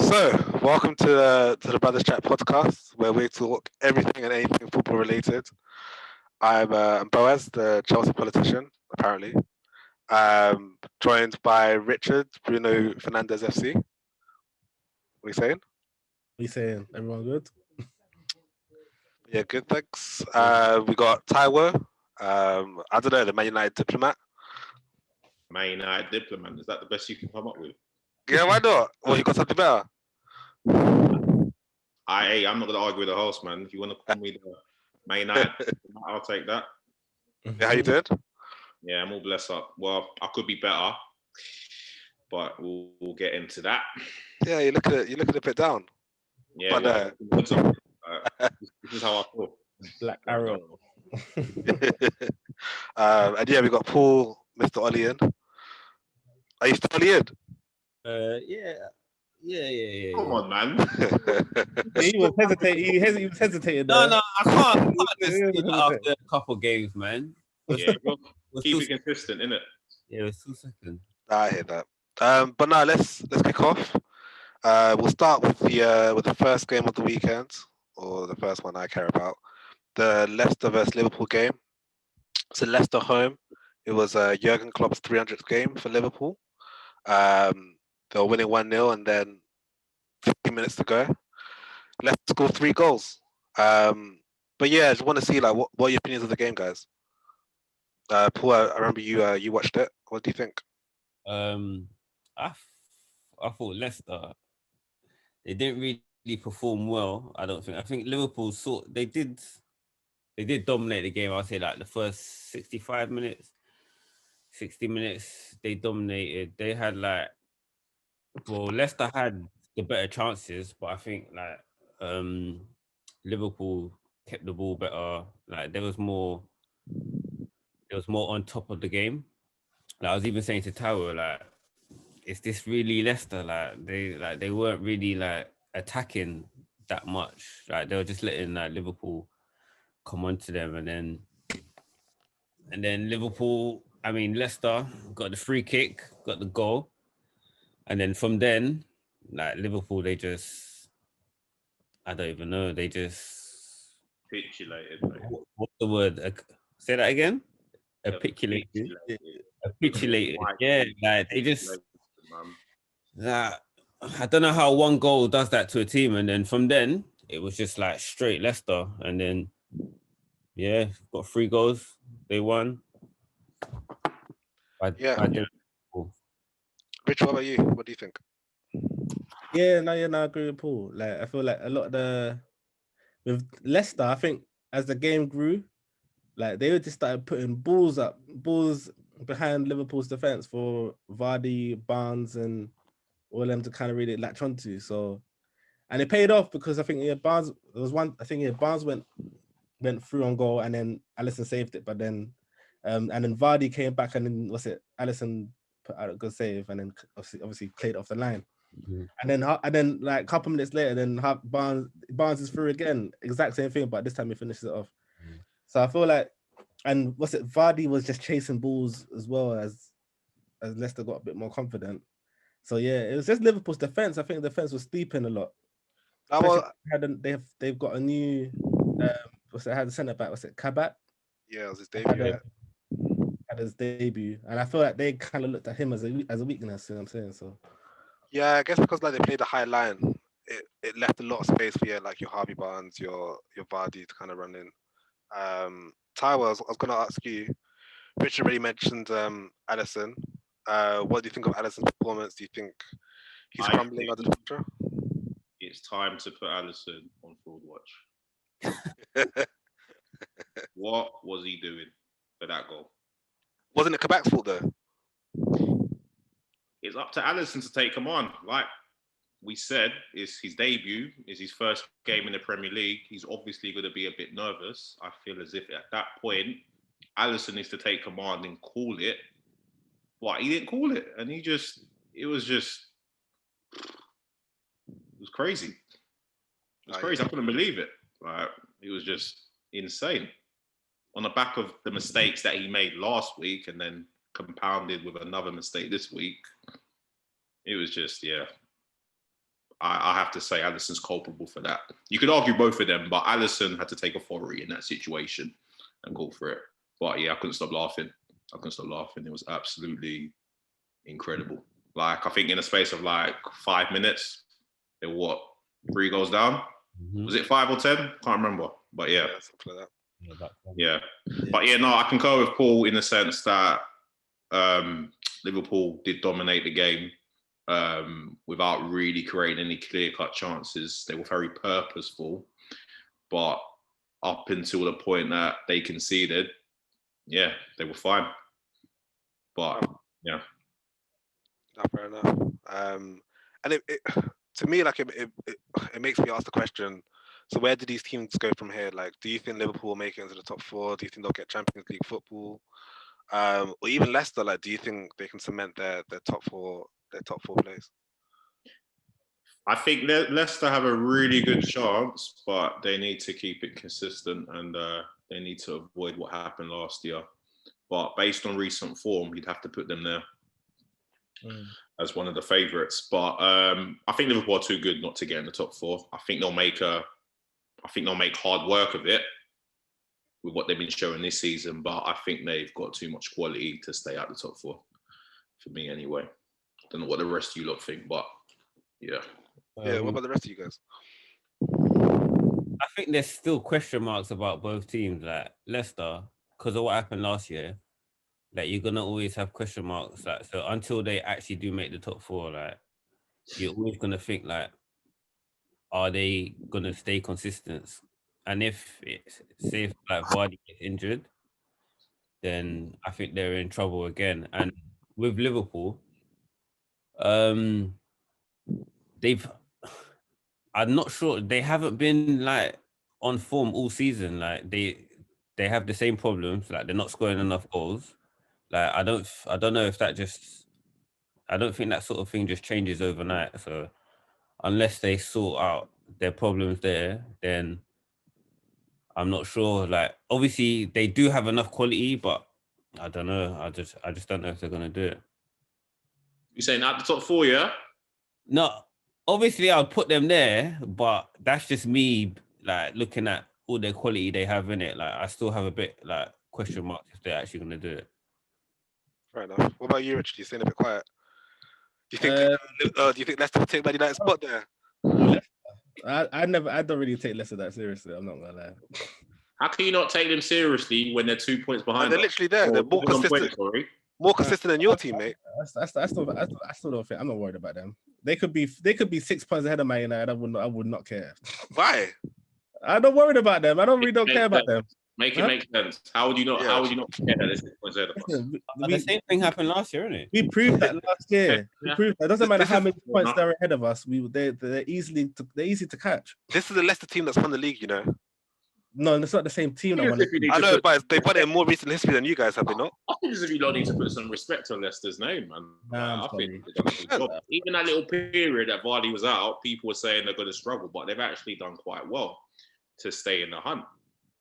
So, welcome to the Brothers Chat podcast, where we talk everything and anything football related. I'm Boaz, the Chelsea politician, apparently. Joined by Richard, Bruno Fernandez FC. What are you saying? What are you saying? Everyone good? Yeah, good, thanks. We got Taiwo. I don't know, the Man United diplomat. Man United diplomat. Is that the best you can come up with? Yeah, why not? Well, you got something better? I'm not going to argue with the host, man. If you want to call me the Man United, I'll take that. Yeah, how you did? Yeah, I'm all blessed up. Well, I could be better, but we'll get into that. Yeah, you're looking a bit down. Yeah, but, this is how I feel. Black Arrow. And yeah, we got Paul, Mr. Ollie in. Are you still Ollie in? Yeah. Come on, man. He was hesitating. He was hesitating. No, I can't just after a couple games, man. Yeah, keep it consistent, innit? Yeah, it's 2 seconds. I hear that. But now let's kick off. We'll start with the first game of the weekend, or the first one I care about, the Leicester versus Liverpool game. So Leicester home. It was Jurgen Klopp's 300th game for Liverpool. They were winning 1-0, and then 15 minutes to go. Leicester scored 3 goals. But yeah, I just want to see what are your opinions of the game, guys. Paul, I remember you watched it. What do you think? I thought Leicester, they didn't really perform well. I don't think. I think Liverpool they did dominate the game. I'll say the first 65 minutes, 60 minutes, they dominated. They had Leicester had the better chances, but I think Liverpool kept the ball better. There was more on top of the game. I was even saying to Tower, is this really Leicester? They weren't really attacking that much. They were just letting Liverpool come onto them, and then Leicester got the free kick, got the goal, and then from then, Liverpool, I don't even know, they just capitulated. What's the word? Say that again. Capitulated. Yeah, they just. I don't know how one goal does that to a team, and then from then it was just straight Leicester, and then got 3 goals. They won. Rich, what about you? What do you think? Yeah, I agree with Paul. I feel like a lot of with Leicester, I think as the game grew, they just started putting balls behind Liverpool's defense for Vardy, Barnes, and all them to kind of really latch onto. So, and it paid off because I think Barnes Barnes went through on goal, and then Alisson saved it. But then, and then Vardy came back, and then Alisson put out a good save, and then obviously played off the line. Mm-hmm. And then a couple minutes later, then Barnes is through again, exact same thing, but this time he finishes it off. Mm-hmm. So I feel and Vardy was just chasing balls as well as Leicester got a bit more confident. So yeah, it was just Liverpool's defense. I think the defense was sleeping a lot. They've got a new had a centre back. Kabak? Yeah, it was his debut. Had his debut, and I feel like they kind of looked at him as a weakness. You know what I'm saying? So yeah, I guess because they played the high line, it left a lot of space for your Harvey Barnes, your Vardy to kind of run in. Taiwo, I was going to ask you. Richard already mentioned Alisson. What do you think of Alisson's performance? Do you think he's crumbling under the pressure? It's time to put Alisson on fraud watch. What was he doing for that goal? Wasn't it Kabak's fault though? It's up to Alisson to take him on. Like we said, it's his debut, it's his first game in the Premier League. He's obviously going to be a bit nervous. I feel as if at that point, Alisson needs to take command and call it. But he didn't call it, and it was crazy. It was crazy. I couldn't believe it. It was just insane. On the back of the mistakes that he made last week, and then compounded with another mistake this week, it was just I have to say Alisson's culpable for that. You could argue both of them, but Alisson had to take authority in that situation and go for it. But yeah, I couldn't stop laughing. It was absolutely incredible. Like, I think in a space of like 5 minutes, they were what, 3 goals down? Mhm. Was it 5 or 10? Can't remember. But yeah. Something like that. Yeah. But yeah, no, I concur with Paul in the sense that Liverpool did dominate the game without really creating any clear-cut chances. They were very purposeful. But up until the point that they conceded, yeah, they were fine. But yeah. No, fair enough. And it to me, like it makes me ask the question. So where do these teams go from here? Like, do you think Liverpool will make it into the top 4? Do you think they'll get Champions League football? Or even Leicester? Like, do you think they can cement their top four place? I think Leicester have a really good chance, but they need to keep it consistent and they need to avoid what happened last year. But based on recent form, you'd have to put them there as one of the favourites. But I think Liverpool are too good not to get in the top 4. I think they'll make hard work of it with what they've been showing this season. But I think they've got too much quality to stay out the top 4, for me anyway. Don't know what the rest of you lot think, but yeah. Yeah, what about the rest of you guys? I think there's still question marks about both teams. Like Leicester, because of what happened last year, like you're gonna always have question marks. Like, so until they actually do make the top 4, like you're always gonna think like, are they gonna stay consistent? And if it's say if like Vardy gets injured, then I think they're in trouble again. And with Liverpool, I'm not sure, they haven't been like on form all season. Like they have the same problems. Like they're not scoring enough goals. Like I don't know if that just, I don't think that sort of thing just changes overnight. So unless they sort out their problems there, then I'm not sure. Like obviously they do have enough quality, but I don't know. I just don't know if they're gonna do it. You saying at the top 4, yeah? No, obviously I'll put them there, but that's just me like looking at all the quality they have in it. Like I still have a bit like question marks if they're actually gonna do it. Fair enough. What about you, Richard? You staying a bit quiet. Do you think Leicester will take Man United's spot there? I don't really take Leicester that seriously. I'm not gonna lie. How can you not take them seriously when they're 2 points behind? They're literally there. They're more consistent. More consistent than your team, mate. I still don't think. I'm not worried about them. They could be 6 points ahead of Man United. I would not care. Why? I'm not worried about them. I don't care about them. Make it make sense. How would you not? How would you not care that they're 6 points ahead of us? The same thing happened last year, didn't it? We proved that last year. We proved that. It doesn't matter how many points they're ahead of us. They're easy to catch. This is the Leicester team that's won the league, you know. No, it's not the same team that won it. I know, but they've won it in more recent history than you guys have, they not? I think as if you lot need to put some respect on Leicester's name, man. I think they've done a good job. Even that little period that Vardy was out, people were saying they're going to struggle, but they've actually done quite well to stay in the hunt.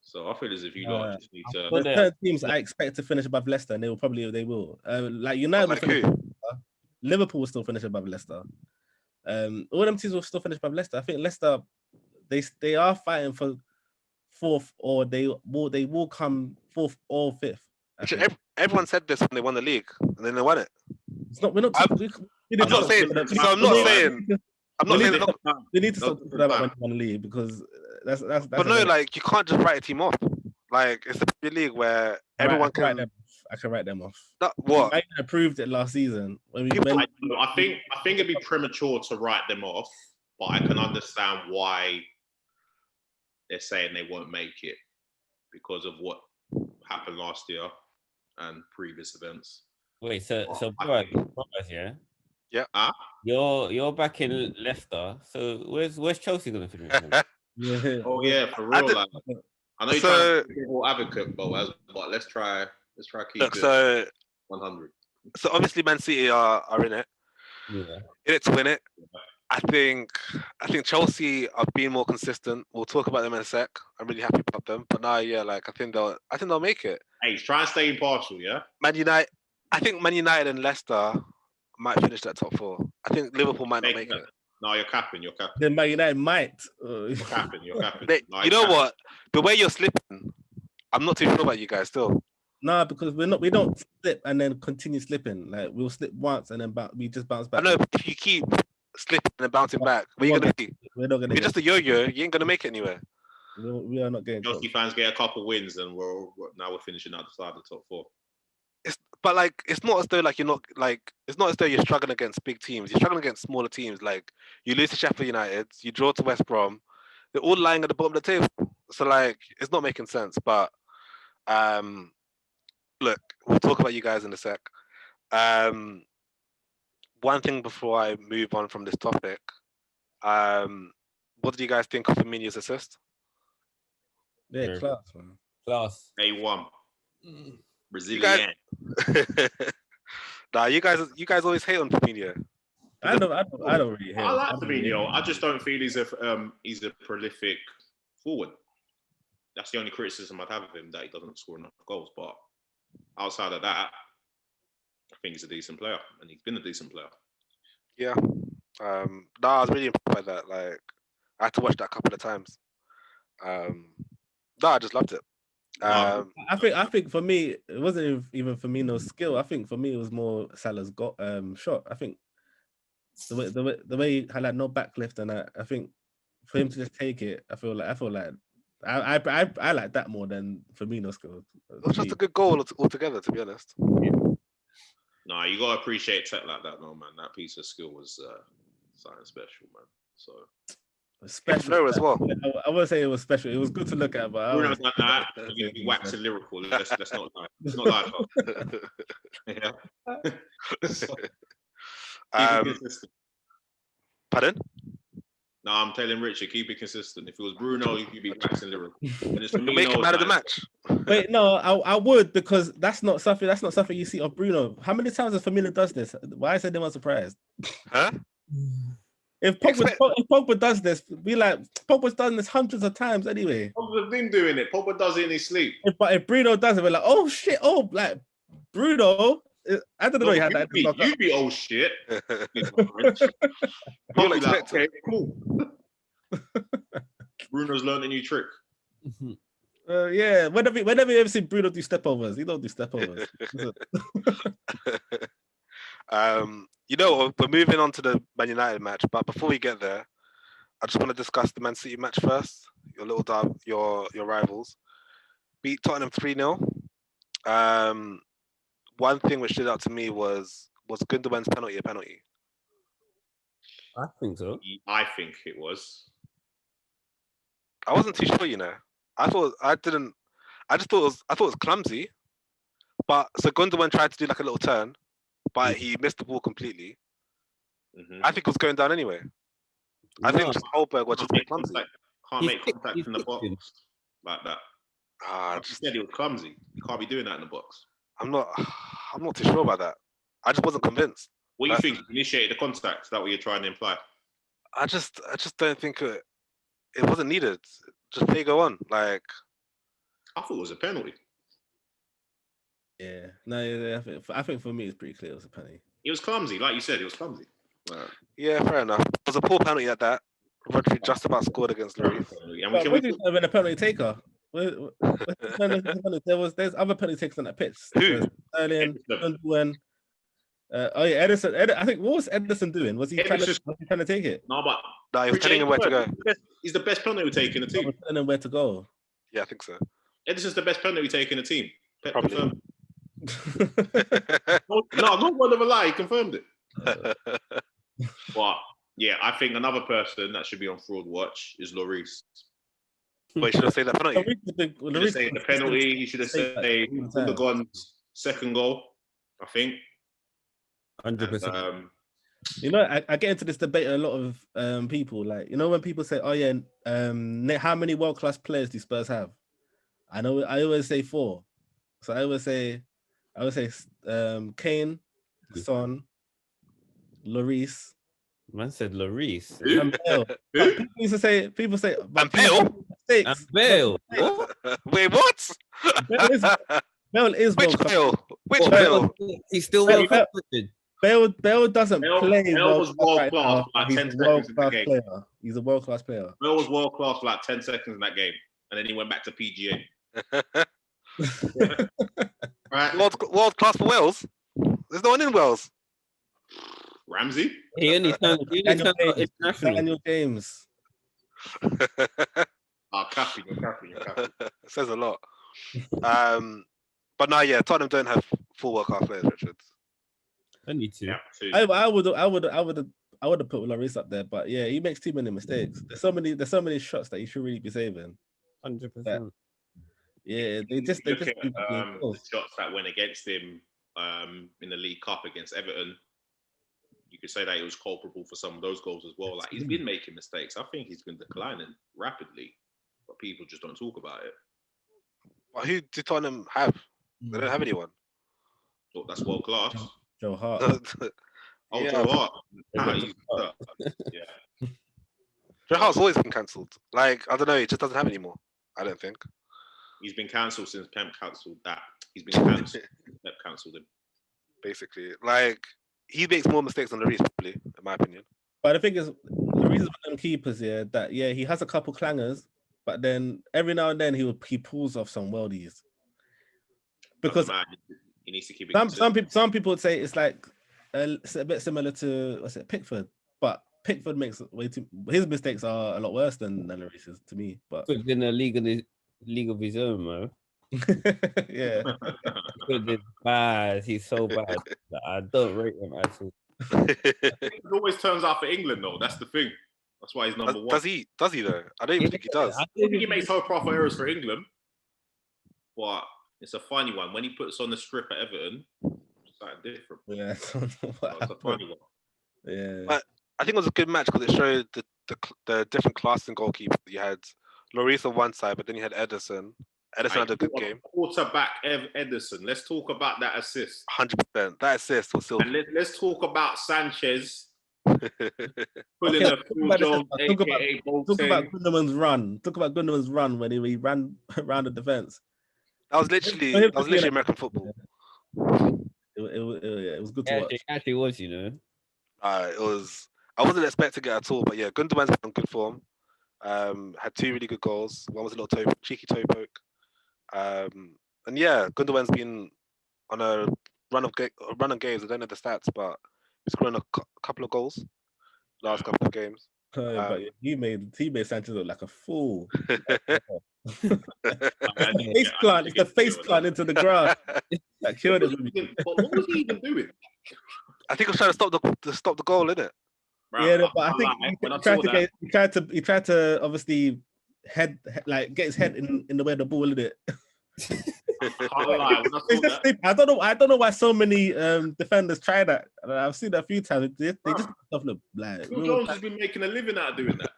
So I feel as if you lot just need to. The third teams I expect to finish above Leicester, and they will. Like United, Liverpool will still finish above Leicester. All them teams will still finish above Leicester. I think Leicester, they are fighting for 4th, or they will come 4th or 5th. Everyone said this when they won the league, and then they won it. It's not. We're not. I'm not saying. We need to stop talking about when they won the league, because that's. But no, like you can't just write a team off. Like it's the Premier League where everyone can. I can write them off. What? I proved it last season. I think it'd be premature to write them off, but I can understand why they're saying they won't make it because of what happened last year and previous events. Wait, so Brad, yeah? Yeah. You're back in Leicester. So where's Chelsea gonna finish? Yeah. Oh yeah, for real. I know you're trying to be a advocate, but let's try keep it 100. So obviously Man City are in it. Yeah. In it to win it. I think Chelsea are being more consistent. We'll talk about them in a sec. I'm really happy about them. But now, yeah, like I think they'll make it. Hey, try and stay impartial, yeah? Man United. I think Man United and Leicester might finish that top 4. I think Liverpool might not make it. No, you're capping. You're capping. Then Man United might. You're capping. You're capping. No, You know what? The way you're slipping, I'm not too sure about you guys still. Nah, because we don't slip and then continue slipping. Like we'll slip once and then we just bounce back. I know, but if you keep slipping and bouncing back, where you gonna be? We're not gonna. You're just a yo-yo. You ain't gonna make it anywhere. We are not getting. Chelsea fans get a couple wins, and we're finishing outside the top 4. But like, it's not as though like you're not like it's not as though you're struggling against big teams. You're struggling against smaller teams. Like you lose to Sheffield United, you draw to West Brom. They're all lying at the bottom of the table. So like, it's not making sense. But look, we'll talk about you guys in a sec. One thing before I move on from this topic, what did you guys think of Firmino's assist? Yeah, class, man. Class. A1. Brazilian. Nah, you guys always hate on Firmino. I don't really hate. I like Firmino. I just don't feel he's a prolific forward. That's the only criticism I'd have of him, that he doesn't score enough goals. But outside of that, I think he's a decent player, and he's been a decent player. Yeah. I was really impressed by that. Like, I had to watch that a couple of times. I just loved it. I think for me, it wasn't even Firmino's skill. I think for me, it was more Salah's shot. I think the way he had like no backlift, and I think for him to just take it, I feel like I like that more than Firmino's skill. It was just a good goal altogether, to be honest. No, you gotta appreciate tech like that, no man. That piece of skill was something special, man. So special as well. I wouldn't say it was special. It was good to look at, but Bruno's like that. You're gonna be waxing lyrical. Let's not lie. Let's not lie. Yeah. Keep it consistent. Pardon? No, I'm telling Richard, keep it consistent. If it was Bruno, you'd be waxing lyrical. You make him out of the match. Wait, no, I would, because that's not something you see of Bruno. How many times has Firmino does this? Why is anyone surprised? Huh? If Pogba does this, be like, Pogba's done this hundreds of times anyway. Pogba's been doing it. Pogba does it in his sleep. But if Bruno does it, we're like, oh shit, like Bruno. I don't know. You had that. You be oh shit. You'll expect okay, cool. Bruno's learned a new trick. Yeah. Whenever you ever see Bruno do stepovers, he don't do stepovers. You know, we're moving on to the Man United match, but before we get there, I just want to discuss the Man City match first. Your rivals beat Tottenham 3-0. One thing which stood out to me was Gundogan's penalty a penalty? I think so. I think it was. I wasn't too sure, you know. I thought it was clumsy. But so Gundogan tried to do like a little turn, but he missed the ball completely. Mm-hmm. I think it was going down anyway. I think just Holberg was just clumsy. Can't make contact in the box like that. You said he was clumsy. You can't be doing that in the box. I'm not too sure about that. I just wasn't convinced. What do you think? Initiated the contact? Is that what you're trying to imply? I just don't think it wasn't needed. Just play go on. Like, I thought it was a penalty. Yeah. No, yeah, I think for me it's pretty clear it was a penalty. It was clumsy, like you said, it was clumsy. Yeah, fair enough. It was a poor penalty at that. Rodri just about scored against Lloris. Rodri's not even a penalty taker. There's other penalty takers on that pitch. Who? Sterling, Gundogan. Edison. I think, what was Edison doing? Was he trying to take it? No, but he was telling him where to go. He's the best penalty taker in the team. Telling him where to go. Yeah, I think so. Edison's the best penalty taker in the team. Probably. No, not one of a lie. He confirmed it. But yeah, I think another person that should be on fraud watch is Lloris. Wait, should I say that penalty? You should have said the penalty. You should have said Gundogan's second goal, I think. 100%. You know, I get into this debate a lot of people. Like, you know, when people say, "Oh yeah, how many world-class players do Spurs have?" I always say 4. So I would say Kane, Son, Lloris. Man said Lloris. And Bale. People say, and Bale. And Bale. Wait, what? Bale is Which Bale? Which Bale? Bale? He's still well. Bale doesn't play Bale was world class for like he's 10 a seconds world in the class game. player. He's a world class player. Bale was world class for like 10 seconds in that game, and then he went back to PGA. Right? World class for Wales. There's no one in Wales. Ramsey? He only turned international. Daniel James. Capping, you're capping. Says a lot. But no, yeah, Tottenham don't have full world class players, Richard. Only two. Yeah, two. I would have put Lloris up there, but yeah, he makes too many mistakes. There's so many shots that he should really be saving. 100%. Yeah, they just look at the shots that went against him in the League Cup against Everton. You could say that he was culpable for some of those goals as well. Like, he's been making mistakes. I think he's been declining rapidly, but people just don't talk about it. But who do Tottenham have? They don't have anyone. So that's world class. Joe Hart. Yeah. Joe Hart. Yeah. Joe Hart's always been cancelled. Like, I don't know, he just doesn't have any more. I don't think. He's been cancelled since Pep cancelled that. He's been cancelled. Pep cancelled him. Basically, like, he makes more mistakes than Lloris, probably, in my opinion. But the thing is, Lloris is one of them keepers, he has a couple clangers, but then every now and then he pulls off some worldies. Because he needs to keep it. Some people would say it's like it's a bit similar to Pickford, but Pickford makes way too. His mistakes are a lot worse than Lloris's to me. But Pickford's in a league of his own, man. Yeah. Pickford is bad. He's so bad. I don't rate him at all. It always turns out for England, though. That's the thing. That's why he's number one. Does he though? I don't even think he does. I don't think he makes whole profit errors for England, but it's a funny one. When he puts on the strip at Everton, it's like different. Yeah, It's a funny one. Yeah. But I think it was a good match because it showed the different classes in goalkeepers. You had Lloris on one side, but then you had Ederson. Ederson had a good game. Quarterback Ederson. Let's talk about that assist. 100%. That assist was still. And let's talk about Sanchez. Pulling a Phil Jones, aka Talk about Gundogan's run. Talk about Gundogan's run when he ran around the defense. That was literally American football. It was good to watch. It actually was, you know. It was. I wasn't expecting it at all, but yeah, Gundogan's in good form. Had two really good goals. One was a little cheeky toe poke. And yeah, Gundogan's been on a run of games. I don't know the stats, but he's scoring a couple of goals last couple of games. But he made Sanchez look like a fool. It's the face plant into the ground. That killed him. But what was he even doing? I think he was trying to stop the goal, innit? Yeah, but I think he tried to obviously get his head in the way of the ball, innit? I don't know why so many defenders try that. I've seen that a few times. They just look like. Phil Jones has been making a living out of doing that.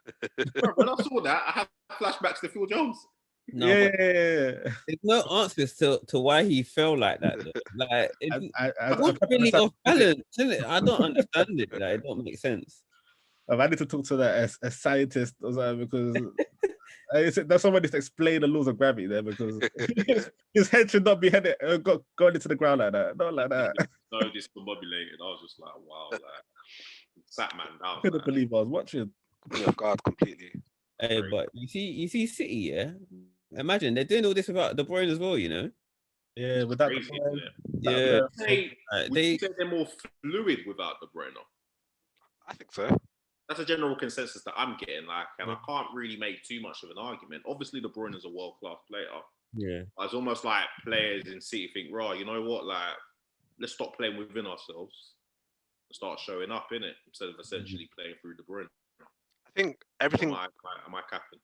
Bro, when I saw that, I had flashbacks to Phil Jones. No, yeah. There's no answers to why he fell like that. Though. Like, it's really off balance, isn't it? I don't understand it. Like, it don't make sense. I need to talk to that as a scientist or something because there's somebody to explain the laws of gravity there because his head should not be going into the ground like that. Not like that. So discombobulated. I was just like, wow, like sat man down. I couldn't believe I was watching. Oh God, completely. Hey, but you see City, yeah. Imagine they're doing all this without De Bruyne as well, you know. Yeah, without crazy, De Bruyne. Would you say they're more fluid without De Bruyne? I think so. That's a general consensus that I'm getting, I can't really make too much of an argument. Obviously, De Bruyne is a world-class player. Yeah. It's almost like players in City think, right, you know what, like, let's stop playing within ourselves and start showing up, innit? Instead of essentially playing through De Bruyne. I think everything... Am I capping?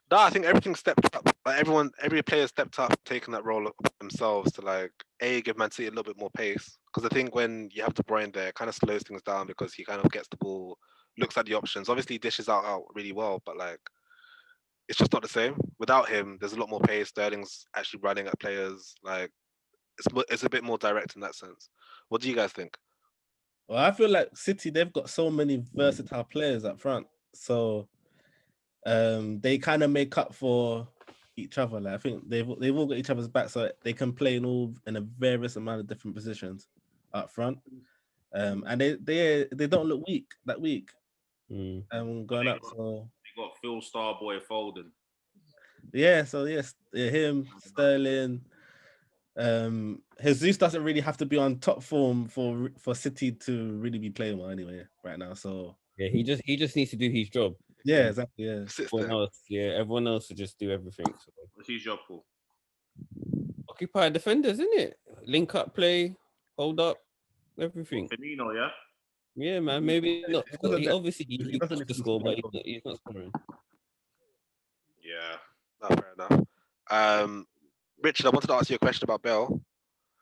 No, I think everything stepped up. Like every player stepped up, taking that role themselves to give Man City a little bit more pace. Because I think when you have De Bruyne there, it kind of slows things down because he kind of gets the ball, looks at the options. Obviously, he dishes out really well, but it's just not the same. Without him, there's a lot more pace. Sterling's actually running at players. It's a bit more direct in that sense. What do you guys think? Well, I feel like City, they've got so many versatile players up front. So they kind of make up for each other. I think they've all got each other's back, so they can play in a various amount of different positions up front. And they don't look weak that week. Mm. Going up. So They got Phil Starboy Foden. yeah, so yes, him, Sterling. Jesus doesn't really have to be on top form for City to really be playing well anyway right now. So Yeah, he just needs to do his job. yeah, exactly. Yeah. Everyone else to just do everything. So. What's his job for? Occupy defenders, isn't it? Link up play, hold up, everything. Firmino, yeah. Yeah, man. Maybe not. He obviously he doesn't wants to score, but he's not scoring. Yeah. No, fair enough. Richard, I wanted to ask you a question about Bell.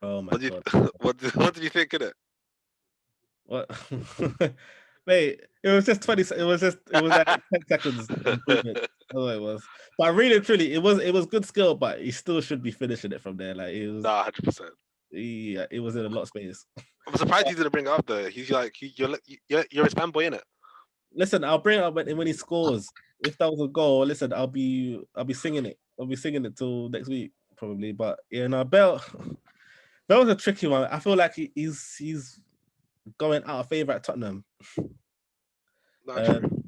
Oh my god. What did you think of it? What? Mate, it was just 20. It was like 10 seconds improvement. That's what it was. But really, truly, it was good skill, but he still should be finishing it from there. Like it was. Nah, 100%. Yeah, it was in a lot of space. I'm surprised he didn't bring it up though. He's like, you're his fanboy, innit? Listen, I'll bring it up when he scores. If that was a goal, listen, I'll be singing it. I'll be singing it till next week probably. But yeah, no, Bell was a tricky one. I feel like he's going out of favour at Tottenham. Not true.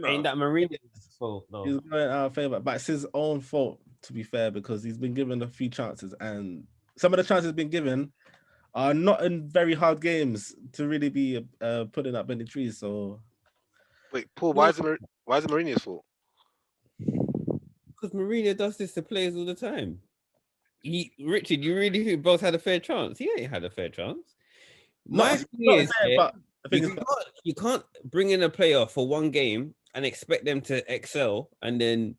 Ain't that Mourinho's fault? No. He's going out of favour, but it's his own fault to be fair because he's been given a few chances, and some of the chances been given are not in very hard games to really be putting up any trees. So wait, Paul, why is it Mourinho's fault? Because Mourinho does this to players all the time. Richard, you really think both had a fair chance? He ain't had a fair chance. My thing is, you can't bring in a player for one game and expect them to excel, and then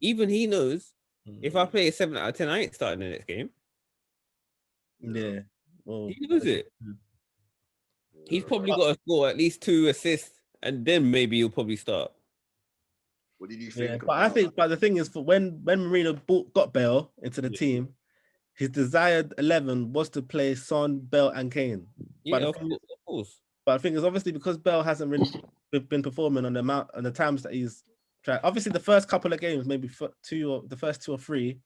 even he knows if I play a 7 out of 10, I ain't starting the next game. Yeah, well, he knows it. He's probably got to score at least 2 assists, and then maybe he'll probably start. What did you think? But the thing is, for when Mourinho got Bale into the team, his desired 11 was to play Son, Bale, and Kane. Yeah, of course. But the thing is, obviously, because Bale hasn't really been performing on the times that he's tried. Obviously, the first couple of games, maybe the first 2 or 3,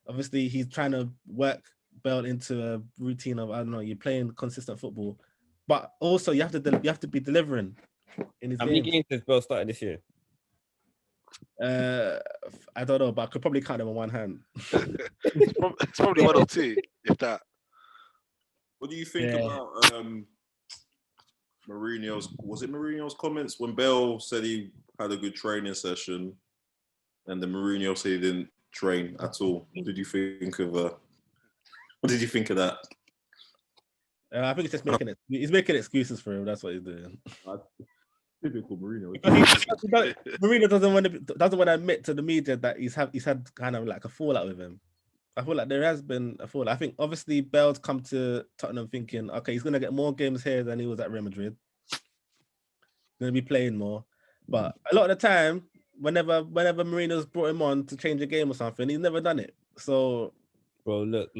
obviously he's trying to work Bale into a routine of, I don't know, you're playing consistent football, but also you have to be delivering in his How many games has Bale started this year? I don't know, but I could probably count them on one hand. It's probably 1 or 2, if that. What do you think about Mourinho's comments when Bell said he had a good training session, and then Mourinho said he didn't train at all? What did you think of that? I think he's just making it. He's making excuses for him. That's what he's doing. Typical Mourinho. Mourinho doesn't want to admit to the media that he's had kind of like a fallout with him. I feel like there has been a fallout. I think obviously Bale's come to Tottenham thinking, okay, he's gonna get more games here than he was at Real Madrid. He's gonna be playing more, but a lot of the time, whenever Mourinho's brought him on to change a game or something, he's never done it. So, bro, look,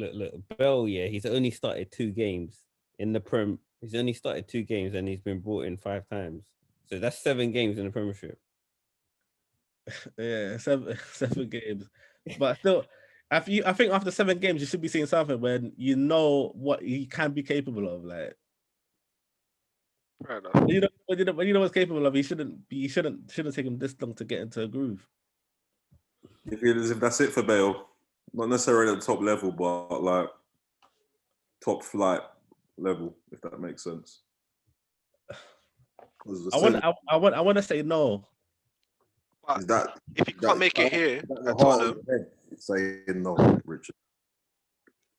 Bale, yeah, he's only started 2 games in the Prem. He's only started 2 games and he's been brought in 5 times. So that's 7 games in the Premiership. Yeah, 7 games. But still, I think after 7 games, you should be seeing something when you know what he can be capable of. Like, fair enough. When you know what's capable of, he shouldn't take him this long to get into a groove. You feel as if that's it for Bale, not necessarily at the top level, but like top flight level, if that makes sense. I want to say no. Is that if you can't make it here at Tottenham? Saying no, Richard.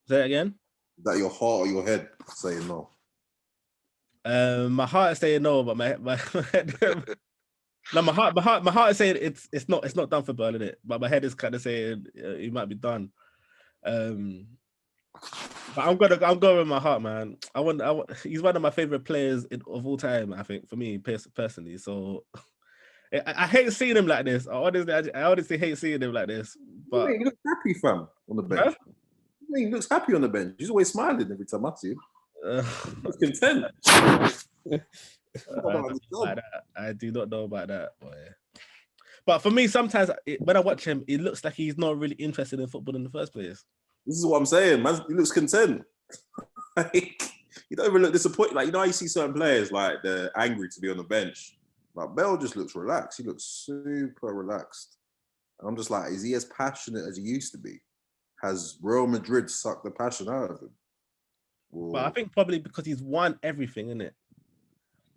Say it again. Is that your heart or your head saying no? My heart is saying no, but my head, no, my heart is saying it's not done for Bale, is it? But my head is kind of saying it might be done. But I'm going with my heart, man. I want. He's one of my favorite players of all time. I think for me personally. So I hate seeing him like this. I honestly hate seeing him like this. But he looks happy, fam, on the bench. Huh? He looks happy on the bench. He's always smiling every time I see him. He's content. I do not know about that, boy. But for me, sometimes when I watch him, it looks like he's not really interested in football in the first place. This is what I'm saying, man. He looks content. he don't even look disappointed. Like, you know how you see certain players, like, they're angry to be on the bench. Like, Bell just looks relaxed. He looks super relaxed. And I'm just like, is he as passionate as he used to be? Has Real Madrid sucked the passion out of him? But I think probably because he's won everything, innit?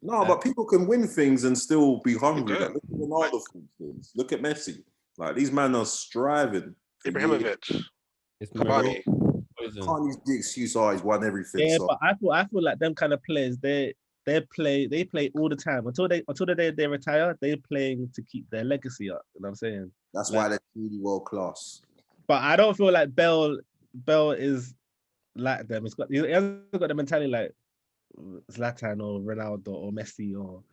No, but people can win things and still be hungry. Okay. Like, look at Ronaldo, for instance. Look at Messi. Like, these men are striving. Ibrahimovic, It's Cavani. poison. Can't use the excuse, oh, he's won everything. Yeah, So but I feel like them kind of players, they play all the time until the day they retire. They're playing to keep their legacy up. You know what I'm saying? that's Like, why they're really world class. but I don't feel like Bell is like them. He hasn't got the mentality like Zlatan or Ronaldo or Messi or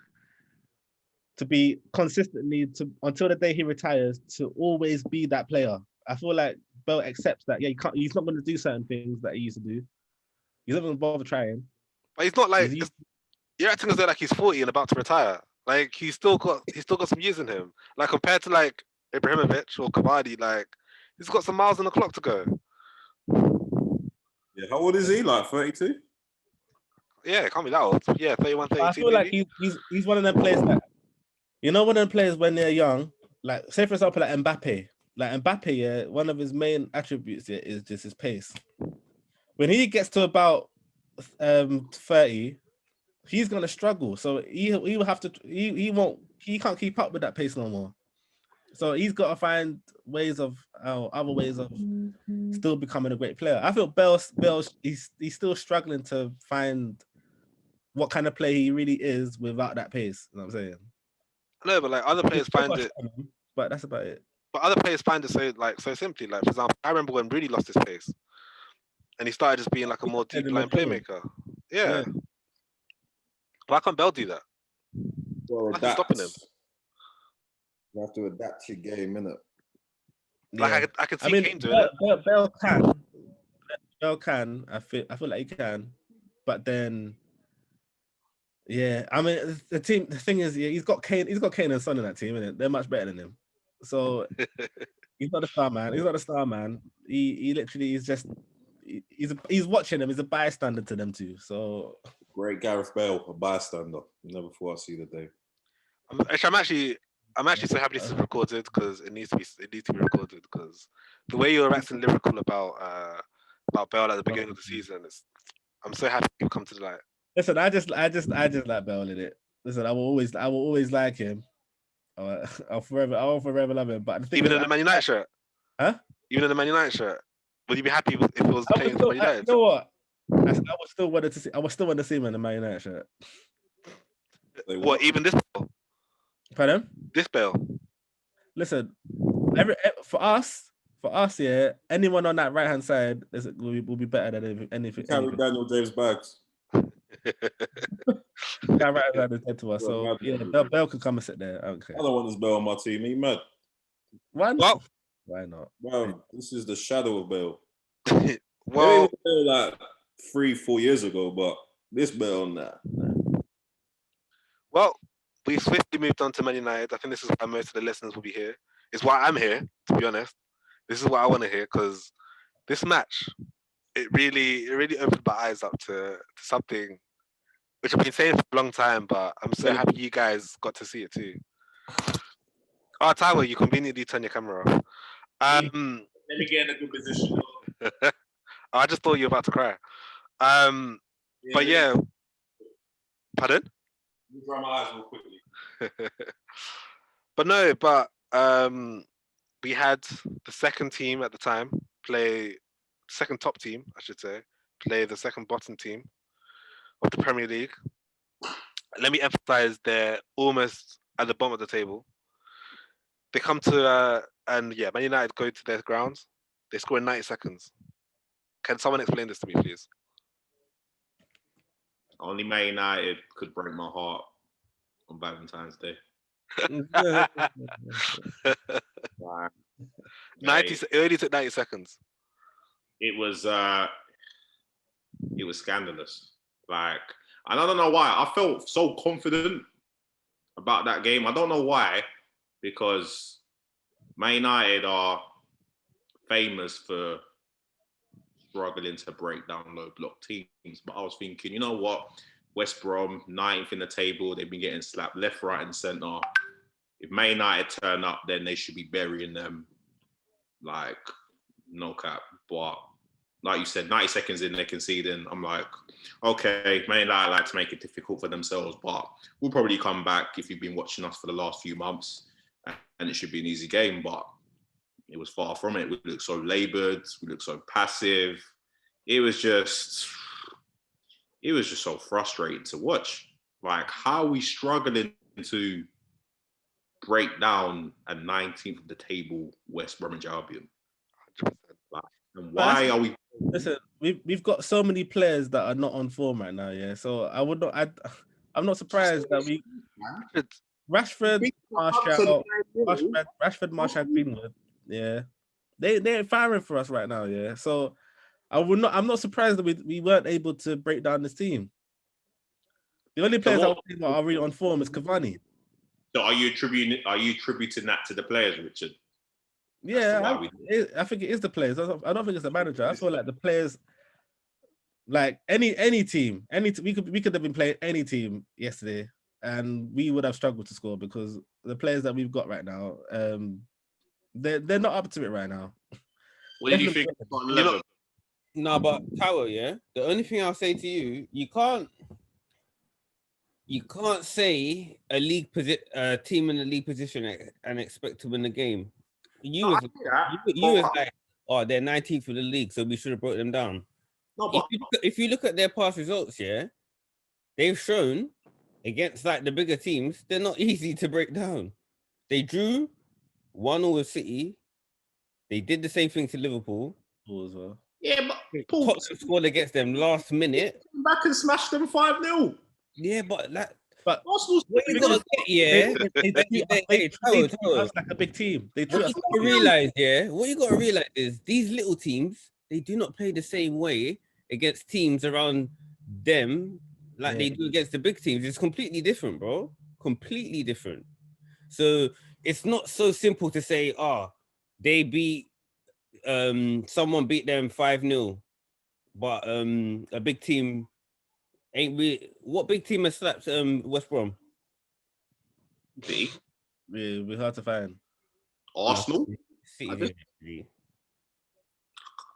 to be consistently to until the day he retires to always be that player. I feel like Bell accepts that. Yeah, he's not going to do certain things that he used to do. He's not going to bother trying. But he's not like He's- you're acting as though like he's 40 and about to retire. Like he's still got some years in him. Like compared to like Ibrahimovic or Cavani, like he's got some miles on the clock to go. Yeah, how old is he? Like 32? Yeah, it can't be that old. Yeah, 31, I 32 feel maybe. like he's one of them players that, you know, one of them players when they're young, like say for example like Mbappe. Like Mbappe, yeah, one of his main attributes is just his pace. When he gets to about 30, he's gonna struggle. So he will have to he can't keep up with that pace no more. So he's got to find ways of other ways of still becoming a great player. I feel Bell he's still struggling to find what kind of player he really is without that pace. You know what I'm saying? No, but like other players find it. But that's about it. But other players find it so simply. Like for example, I remember when Rooney lost his pace, and he started just being like a more deep line playmaker. Yeah. Why can't Bell do that? Well, What's stopping him? You have to adapt to your game, innit? Like I could see Kane doing it. Bell can. Bell can. I feel like he can, but then, yeah. I mean, the team. The thing is, yeah, he's got Kane. He's got Kane and Son in that team, innit? They're much better than him. So he's not a star man. He's not a star man. He literally is just. He's watching them. He's a bystander to them too. So Great Gareth Bale, a bystander. Never thought I'd see the day. I'm actually so happy this is recorded because it needs to be recorded because the way you were acting lyrical about Bell at the beginning of the season I'm so happy you come to the light. listen, I just like Bell in it. Listen, I will always like him. I'll forever love him. But the thing Even is, in the Man United shirt, huh? Even in the Man United shirt, would you be happy if it was playing for Man United? You know what? I was still wanted to see. I was still want to see him in the Man United shirt. What? Even this Bell? Pardon? This Bell? Listen, for us, yeah, anyone on that right hand side will be better than anything. Carry Daniel James Bags. That right hand is dead to us. So yeah, Bell can come and sit there. Okay. I don't want this Bell on my team. He mad. Why not? Well, why not? Bro, this is the shadow of Bell. well, Bell like 3-4 years ago, but this Bell, nah. Well, we swiftly moved on to Man United. I think this is why most of the listeners will be here. It's why I'm here, to be honest. This is what I want to hear because this match, it really opened my eyes up to something which I've been saying for a long time, but I'm so happy you guys got to see it too. Oh, Tyler, you conveniently turn your camera off. Let me get in a good position. I just thought you were about to cry. But yeah, pardon? Let me dry my eyes real quickly. But we had the second team at the time second top team, I should say, play the second bottom team of the Premier League. Let me emphasize they're almost at the bottom of the table. They come to Man United go to their grounds. They score in 90 seconds. Can someone explain this to me, please? Only Man United could break my heart on Valentine's Day. 90. It only took 90 seconds. It was scandalous. Like, and I don't know why. I felt so confident about that game. I don't know why, because Man United are famous for struggling to break down low block teams. But I was thinking, you know what? West Brom, 9th in the table. They've been getting slapped left, right, and centre. If Man United turn up, then they should be burying them. Like, no cap. But like you said, 90 seconds in, they conceding. I'm like, okay, Man United like to make it difficult for themselves, but we'll probably come back if you've been watching us for the last few months, and it should be an easy game. But it was far from it. We looked so laboured. We looked so passive. It was just so frustrating to watch. Like, how are we struggling to break down a 19th of the table West Bromwich Albion? 100%. Like, and why are we? Listen, we've got so many players that are not on form right now. Yeah, so I'm not surprised that we Rashford, Martial, Greenwood. Yeah, they ain't firing for us right now. Yeah, so I'm not surprised that we weren't able to break down this team. The only players that are really on form is Cavani. So are you attributing that to the players, Richard? Yeah, I think it is the players. I don't think it's the manager. I feel like the players, like any team, we could have been playing any team yesterday, and we would have struggled to score because the players that we've got right now, they're not up to it right now. What did you think? No, but Tower, yeah. The only thing I'll say to you, you can't say a team in a league position and expect to win the game. You was like, oh, they're 19th for the league, so we should have brought them down. No, but if you look at their past results, yeah, they've shown against like the bigger teams, they're not easy to break down. They drew 1-0 with City. They did the same thing to Liverpool as well. Yeah, but Tottenham scored against them last minute. Came back and smashed them 5-0. Yeah, but Arsenal's what you gotta get, yeah. They treat us like a big team. What you gotta realize is these little teams, they do not play the same way against teams around them like they do against the big teams. It's completely different, bro. Completely different. So it's not so simple to say, they beat someone beat them 5-0, but a big team ain't really. What big team has slapped West Brom? Yeah, we're hard to find. Arsenal.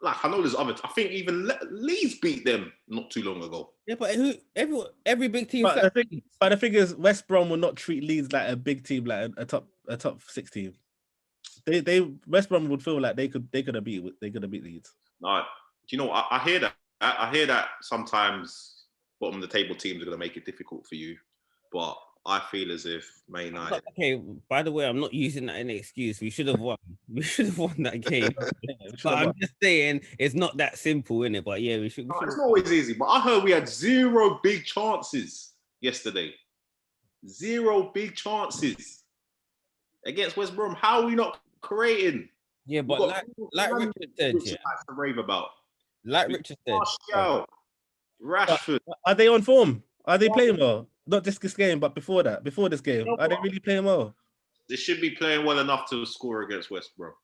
Like, I know there's other. I think even Leeds beat them not too long ago. Yeah, but every big team. But the thing is, West Brom will not treat Leeds like a big team, like a top 6 team. They West Brom would feel like they could have beat Leeds. No, do you know what? I hear that. I hear that sometimes bottom of the table teams are going to make it difficult for you, but I feel as if Man United. Okay, by the way, I'm not using that as an excuse. We should have won. We should have won that game. But I'm just saying it's not that simple, innit? But yeah, we should. It's not always easy. But I heard we had 0 big chances yesterday. 0 big chances against West Brom. How are we not creating? Yeah, but like Richard said, to rave about. Like Richard said, Rashford. Are they on form? Are they playing well? Not just this game, but before this game. Are they really playing well? They should be playing well enough to score against West Brom.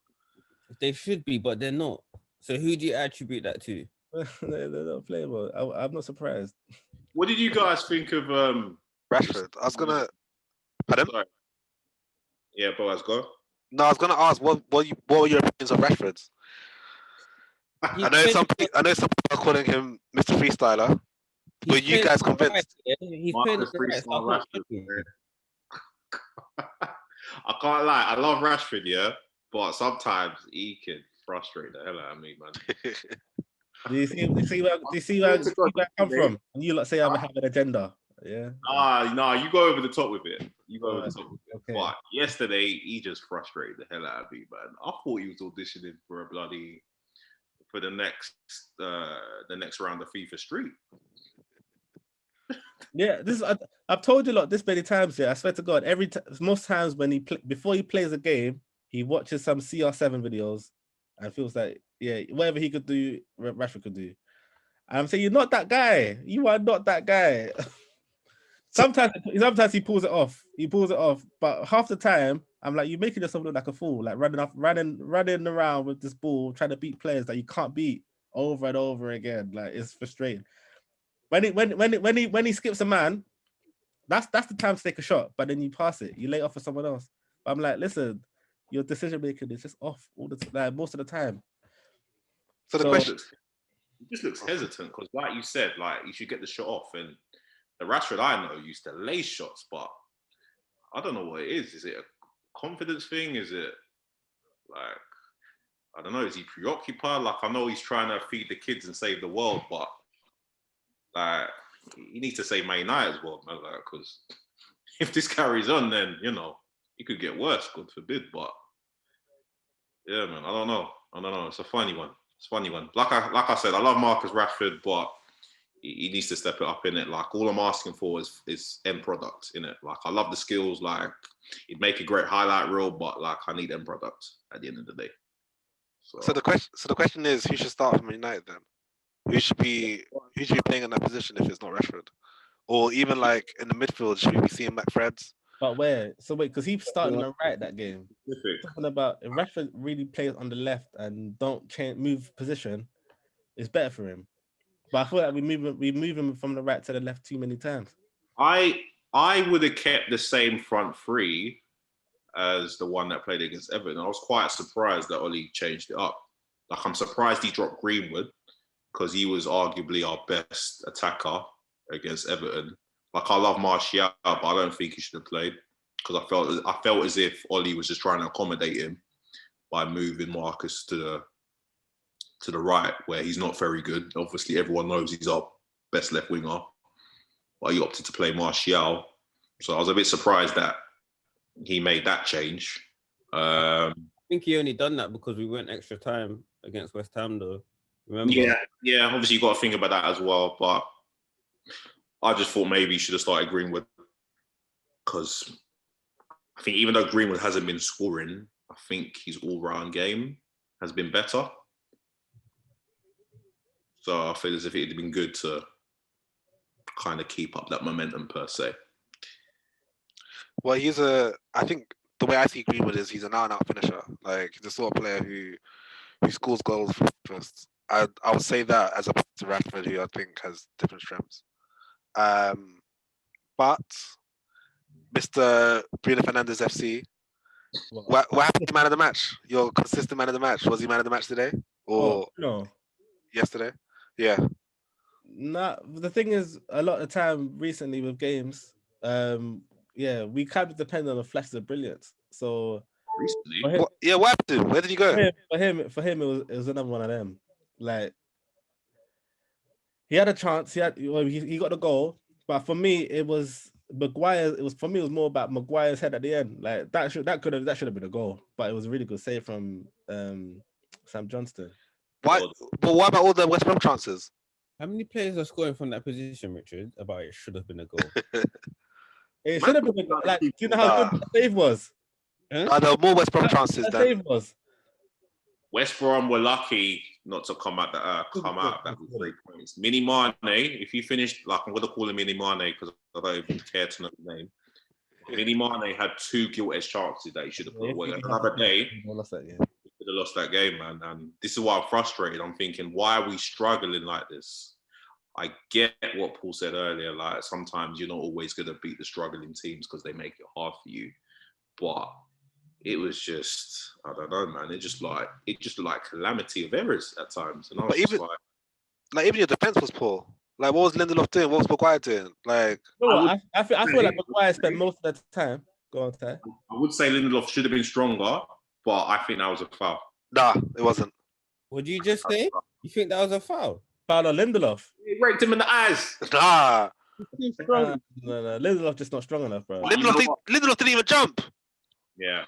They should be, but they're not. So who do you attribute that to? They're not playing well. I'm not surprised. What did you guys think of Rashford? I was gonna. Pardon? Sorry. Yeah, Boaz, go. No, I was gonna ask what were your opinions of Rashford? I know some people are calling him Mr. Freestyler. Were you guys convinced? Right, yeah? He's playing Rashford. I can't lie, I love Rashford, yeah, but sometimes he can frustrate the hell out of me, man. Do you see where I come from? And you say I have an agenda. Yeah. No, you go over the top with it. Okay. But yesterday, he just frustrated the hell out of me, man. I thought he was auditioning for the next round of FIFA Street. Yeah, I've told you this many times. Yeah, I swear to God, most times when before he plays a game, he watches some CR7 videos and feels like whatever he could do, Rashford could do. And I'm saying you're not that guy. You are not that guy. Sometimes he pulls it off. But half the time I'm like, you're making yourself look like a fool, like running around with this ball, trying to beat players that you can't beat. over and over again. Like it's frustrating. When he skips a man, that's the time to take a shot. But then you pass it, you lay it off for someone else. But I'm like, listen, your decision making is just off all the like most of the time. So the So- question, He just looks hesitant because, like you said, like you should get the shot off. And the Rashford I know used to lay shots, but I don't know what it is. Is it a confidence thing? Is it like, I don't know, is he preoccupied? Like, I know he's trying to feed the kids and save the world, but like he needs to save Man United as well, man. Like, because if this carries on, then it could get worse. God forbid. But yeah, man, I don't know. It's a funny one. Like I said, I love Marcus Rashford, but he needs to step it up in it. Like all I'm asking for is end product in it. Like I love the skills. Like it'd make a great highlight reel, but like I need end product at the end of the day. so the question is, who should start from United then? Who should be playing in that position if it's not Rashford? Or even like in the midfield, should we be seeing McFreds? But where? So wait, because he started on the right that game. Talking about if Rashford really plays on the left and don't move position, it's better for him. But I feel like we move him from the right to the left too many times. I would have kept the same front three as the one that played against Everton. I was quite surprised that Oli changed it up. Like I'm surprised he dropped Greenwood because he was arguably our best attacker against Everton. Like I love Martial, but I don't think he should have played because I felt as if Oli was just trying to accommodate him by moving Marcus to the right, where he's not very good. Obviously, everyone knows he's our best left winger, but he opted to play Martial. So I was a bit surprised that he made that change. I think he only done that because we went extra time against West Ham, though. Remember? Yeah. Obviously, you got to think about that as well. But I just thought maybe he should have started Greenwood because I think even though Greenwood hasn't been scoring, I think his all-round game has been better. So I feel as if it'd been good to kind of keep up that momentum per se. Well, I think the way I see Greenwood is he's an out-and-out finisher. Like he's the sort of player who scores goals first. I would say that as opposed to Rashford, who I think has different strengths. But Mr. Bruno Fernandes FC, what happened to man of the match? Your consistent man of the match. Was he man of the match today or no? Yesterday? Yeah. Nah, the thing is, a lot of the time recently with games, we kind of depend on the flashes of brilliance. So recently, what happened to him? Where did he go? For him, it was another one of them. Like he had a chance. He got the goal, but for me, it was Maguire. It was more about Maguire's head at the end. Like that should have been a goal, but it was a really good save from Sam Johnston. Why? But what about all the West Brom chances? How many players are scoring from that position, Richard? About it should have been a goal. It should have been a goal. Like, do you know how good the save was? There were more West Brom chances That than save was. West Brom were lucky not to come out that with 3 points. Mini Mane, if you finished, like I'm going to call him Mini Mane because I don't even care to know the name. Mini Mane had 2 gilt-edged chances that he should have put away. Another day, he could have lost that game, man. And this is why I'm frustrated. I'm thinking, why are we struggling like this? I get what Paul said earlier. Like sometimes you're not always going to beat the struggling teams because they make it hard for you. But it was just, I don't know, man. It just like calamity of errors at times. And I was even your defense was poor. Like, what was Lindelof doing? What was Maguire doing? Like, I feel like Maguire spent most of the time. Go on, Ty. I would say Lindelof should have been stronger, but I think that was a foul. Nah, it wasn't. What did you just say? You think that was a foul? Foul on Lindelof. He raked him in the eyes. Nah. No, Lindelof just not strong enough, bro. Lindelof didn't even jump. Yeah.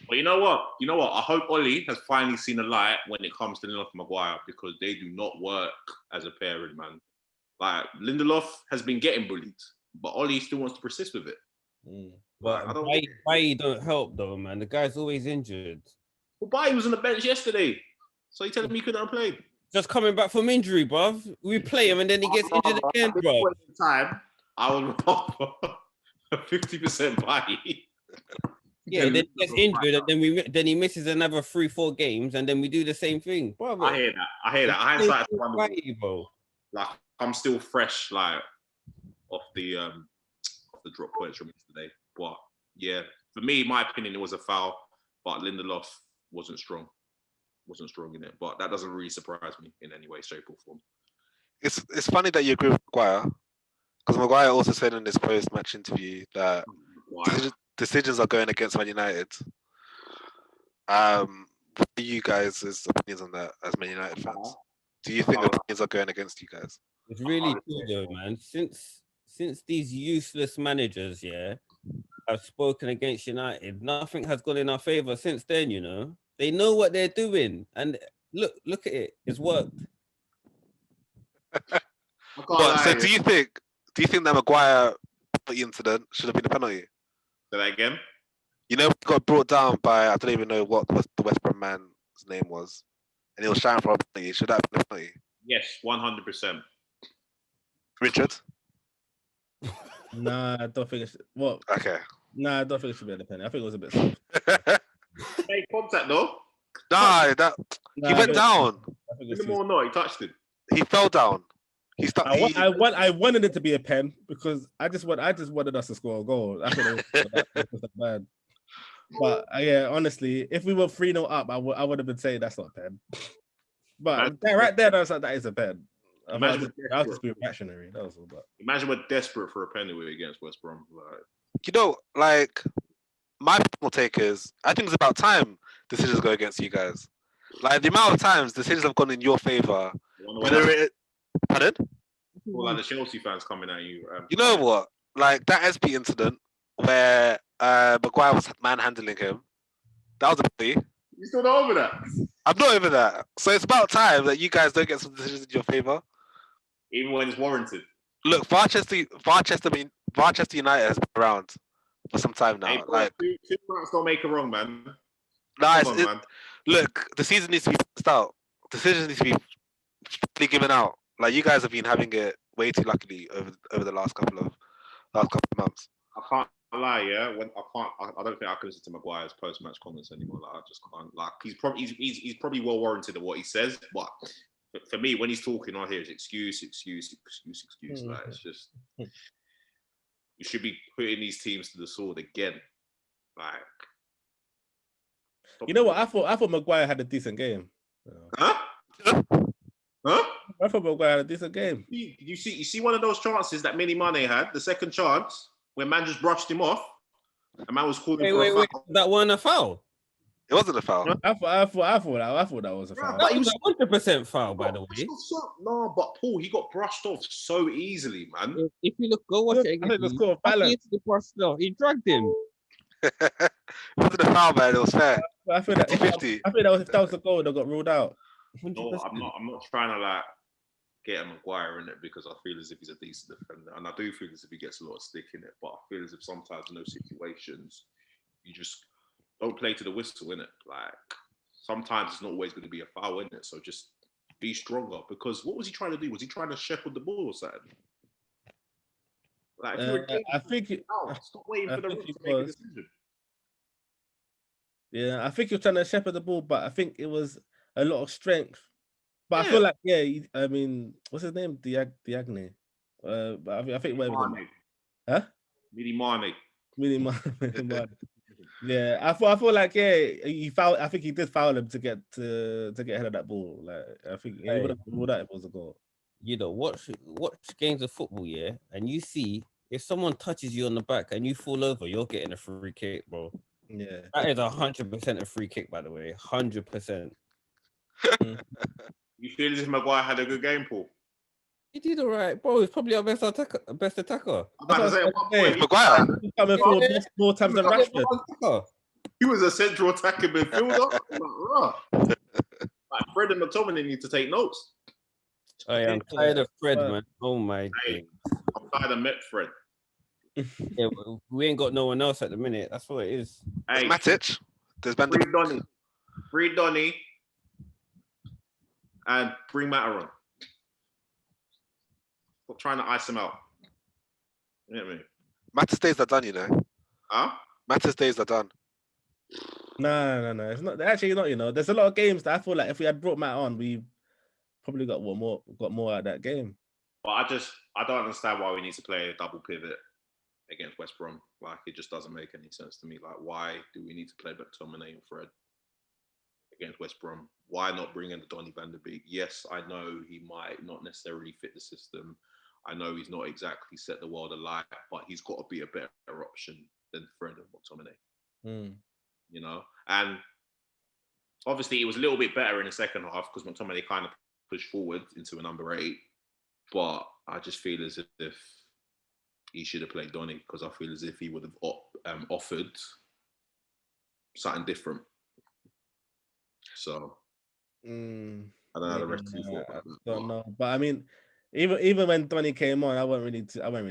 But you know what? I hope Oli has finally seen the light when it comes to Lindelof and Maguire because they do not work as a pairing, man. Like, Lindelof has been getting bullied, but Oli still wants to persist with it. But why don't help, though, man? The guy's always injured. Well, Bailly was on the bench yesterday, so you telling me he couldn't have played? Just coming back from injury, bruv. We play him and then he gets injured again, bro. Time, I would report 50% Bailly. Yeah, then he gets injured, and then he misses another 3-4 games, and then we do the same thing. Bro, I hear that. Hindsight, bro. like I'm still fresh, like off the drop points from yesterday. But yeah, for me, my opinion, it was a foul. But Lindelof wasn't strong in it. But that doesn't really surprise me in any way, shape, or form. It's funny that you agree with Maguire, because Maguire also said in his post-match interview that decisions are going against Man United. What are you guys' opinions on that as Man United fans? Do you think the opinions are going against you guys? It's really true though, man. Since these useless managers, have spoken against United, nothing has gone in our favour since then, you know. They know what they're doing. And look at it. It's worked. So do you think that Maguire incident should have been a penalty? Say that again? You know, got brought down by, I don't even know what the West Brom man's name was, and he was shouting for a penalty. Should that have been a penalty? Yes, 100%. Richard? Nah, I don't think it's what. Okay. Nah, I don't think it should be a penalty. I think it was a bit soft. Made contact though. Nah, he went down. No, he touched it. He fell down. I wanted it to be a pen because I just wanted us to score a goal. I thought it was bad. But yeah, honestly, if we were 3-0 up, I would have been saying that's not a pen. But right there, that is a pen. I was just being reactionary. That was all. But imagine we're desperate for a penalty against West Brom. Like, you know, like my personal take is, I think it's about time decisions go against you guys. Like the amount of times decisions have gone in your favour. Pardon? Well, like the Chelsea fans coming at you. You know what? Like that SB incident where Maguire was manhandling him. That was a penalty. You still not over that? I'm not over that. So it's about time that you guys don't get some decisions in your favour. Even when it's warranted. Look, Manchester United has been around for some time now. Hey, bro, two points don't make a wrong, man. Man. Look, the season needs to be passed out. Decisions need to be fully given out. Like you guys have been having it way too luckily over the last couple of months. I can't lie, yeah. I don't think I can listen to Maguire's post-match comments anymore. Like I just can't. Like he's probably well warranted in what he says, but for me, when he's talking, I hear his excuse. Like it's just you should be putting these teams to the sword again. Like, you know what? I thought Maguire had a decent game. Huh? I thought Maguire had a decent game. You see one of those chances that Mini Mane had, the second chance, when man just brushed him off, and man was calling for a foul. That wasn't a foul. It wasn't a foul. I thought that was a foul. That was a 100% foul, by the way. No, but Paul, he got brushed off so easily, man. If you go watch it again. He dragged him. It wasn't a foul, man. It was fair. I feel that if that was a goal, they got ruled out. 100%. No, I'm not trying to like get a Maguire in it because I feel as if he's a decent defender, and I do feel as if he gets a lot of stick in it. But I feel as if sometimes in those situations, you just don't play to the whistle, innit? Like sometimes it's not always going to be a foul, innit? So just be stronger. Because what was he trying to do? Was he trying to shepherd the ball or something? Like I think stop waiting for the ref to make a decision. Yeah, I think you're trying to shepherd the ball, but I think it was a lot of strength. But I feel like, I mean, what's his name? Diagne. But I think whatever. Huh? Mini Mane. Yeah, I feel like he fouled. I think he did foul him to get ahead of that ball. Like I think he would have ruled that if it was a goal. You know, watch games of football, and you see if someone touches you on the back and you fall over, you're getting a free kick, bro. Yeah, that is 100% a free kick, by the way, 100%. You feel as if Maguire had a good game, Paul? He did all right, bro. He's probably our best attacker. I'm about to say, at one point, Maguire coming forward more times than Rashford. He was a central attacking midfielder. Like Fred and McTominay need to take notes. I'm tired of Fred, man. Oh my god. I'm tired of Met Fred. Yeah, we ain't got no one else at the minute. That's what it is. Hey, Matic. There's Free Donny. And bring Matter on. Stop trying to ice him out. You know what I mean? Matic days are done, you know. Huh? Matic days are done. No. It's not actually not. You know, there's a lot of games that I feel like if we had brought Matt on, we probably got more out of that game. But I don't understand why we need to play a double pivot against West Brom. Like, it just doesn't make any sense to me. Like, why do we need to play McTominay and Fred against West Brom? Why not bring in the Donny van der Beek? Yes, I know he might not necessarily fit the system. I know he's not exactly set the world alight, but he's got to be a better option than Fred and McTominay. You know? And obviously, it was a little bit better in the second half because McTominay kind of pushed forward into a number 8. But I just feel as if he should have played Donny, because I feel as if he would have offered something different. So I don't know how the rest of you thought about that. Don't know, but I mean, even when Donny came on, I wasn't really